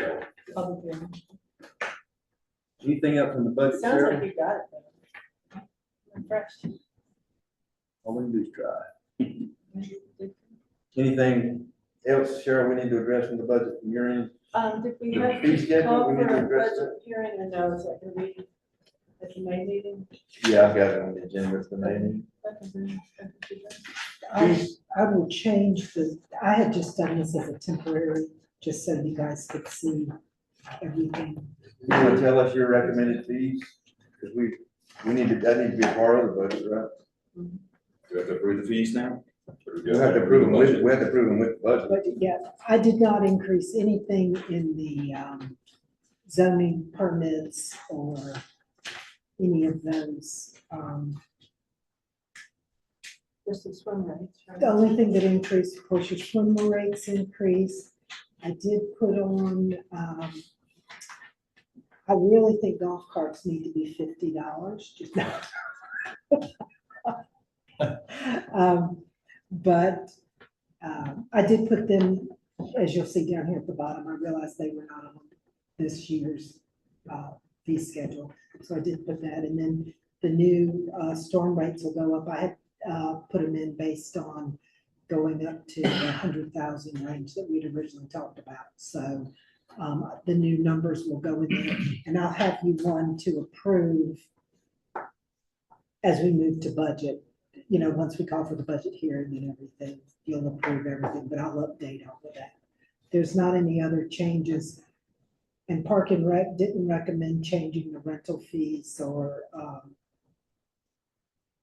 public hearing. Anything else from the budget, Sounds like Cheryl? you got it. though. I'm impressed. All we can do is try. Anything else, Cheryl, we need to address from the budget from your end? Did we The have fee to schedule, call we need for to a address budget hearing or no, is that gonna be at the May meeting? Yeah, I've got it on the agenda for the meeting. I will change I had just done this as a temporary, just so you guys could see everything. You wanna tell us your recommended fees? Cause we need to, that needs to be a part of the budget, right? Do we have to approve the fees now? Or do We have to approve them the with, budget? we have to approve them with the budget. But yeah, I did not increase anything in the zoning permits or any of those. Just the swim rates, right? The only thing that increased, of course, your swim rates increased. I did put on, I really think golf carts need to be $50, just but I did put them, as you'll see down here at the bottom, I realized they were not on this year's fee schedule. So I did put that, and then the new storm rates will go up. I had put them in based on going up to the 100,000 range that we'd originally talked about. So the new numbers will go in there, and I'll have you one to approve as we move to budget. You know, once we call for the budget hearing and everything, you'll approve everything, but I'll update all of that. There's not any other changes. And Park and Rec didn't recommend changing the rental fees or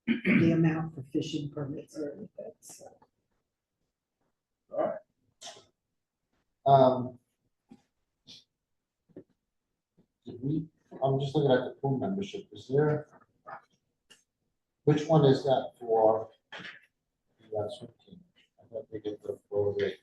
the amount for fishing permits or anything, so. I'm just looking at the pool membership, is there? Which one is that for? That's 15. I thought they get the full rate.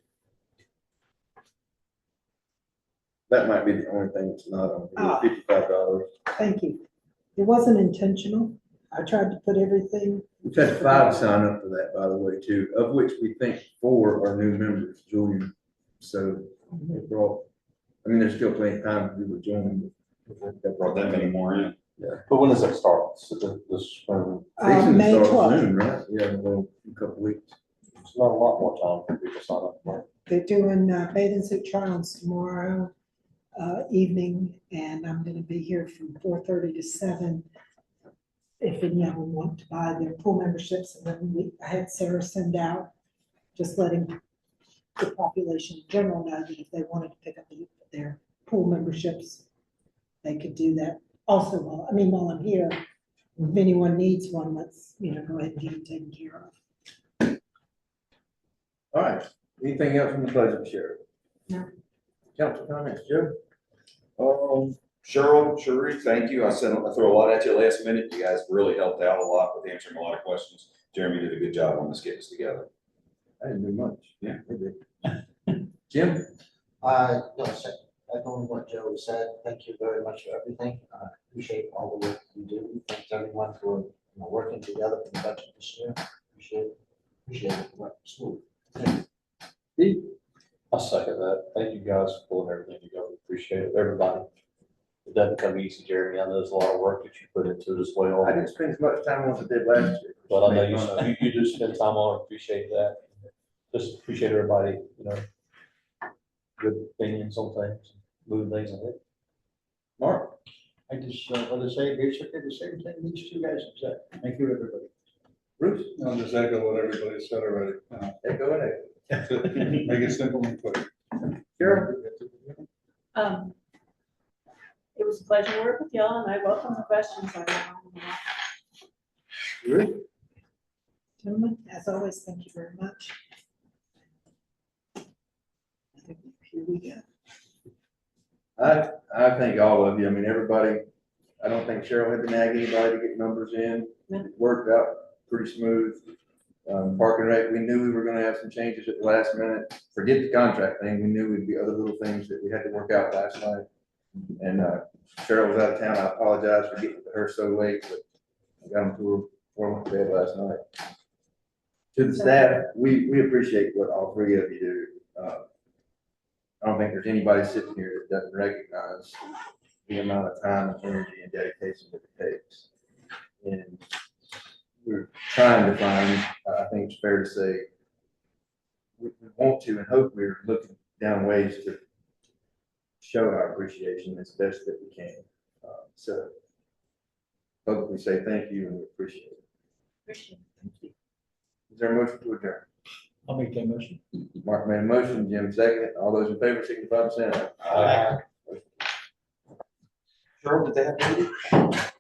That might be the only thing that's not on, Ah. $55. Thank you. It wasn't intentional. I tried to put everything. We've had 5 sign up for that, by the way, too, of which we think 4 are new members, Julian. So they brought, I mean, there's still plenty of time to do with joining. That brought that many more in. But when does that start? So this, Season May starts 12th. soon, right? Yeah, well, a couple weeks. it's not a lot more time for people to sign up for. They're doing bathing suit trials tomorrow evening, and I'm gonna be here from 4:30 to 7. If any of them want to buy their pool memberships, and then I had Sarah send out, just letting the population in general know that if they wanted to pick up their pool memberships, they could do that. Also, while I'm here, if anyone needs one, let's, go ahead and get them taken care of. All right, anything else from the budget, Sheriff? No. Council comments, Joe? Cheryl, Sheree, thank you. I threw a lot at you last minute. You guys really helped out a lot with answering a lot of questions. Jeremy did a good job on this, getting us together. I didn't do much. Yeah. I did. Jim? Echoing what Joe said, thank you very much for everything. Appreciate all the work you do. Thanks everyone for working together for the budget this year. Appreciate it. Work smooth. Steve? I second that. Thank you guys for pulling everything together. Appreciate it, everybody. It doesn't come easy, Jeremy. I know there's a lot of work that you put into it as well. I didn't spend as much time on it as I did last year. But I know you do spend time on it. Appreciate that. Just appreciate everybody, good opinions on things, moving things ahead. Mark? I just want to say basically the same thing these two guys have said. Thank you, everybody. Bruce? I'll just echo what everybody said already. Go ahead. Make it simple and quick. Carol? It was a pleasure to work with y'all, and I welcome the questions. Bruce? Gentlemen, as always, thank you very much. I think here we go. I thank all of you. I mean, everybody, I don't think Cheryl had to nag anybody to get numbers in. It worked out pretty smooth. Park and Rec, we knew we were gonna have some changes at the last minute. Forget the contract thing. We knew we'd be other little things that we had to work out last night. And Cheryl was out of town. I apologize for getting to her so late, but I got them to her before I went to bed last night. To the staff, we appreciate what all 3 of you do. I don't think there's anybody sitting here that doesn't recognize the amount of time, energy, and dedication that it takes. And we're trying to find, I think it's fair to say, we want to and hope we're looking down ways to show our appreciation as best that we can. So publicly say thank you and we appreciate it. Appreciate it. Is there a motion to adjourn? I'll make that motion. Mark made a motion, Jim seconded. All those in favor, signify by saying aye. Aye. Cheryl, did they have?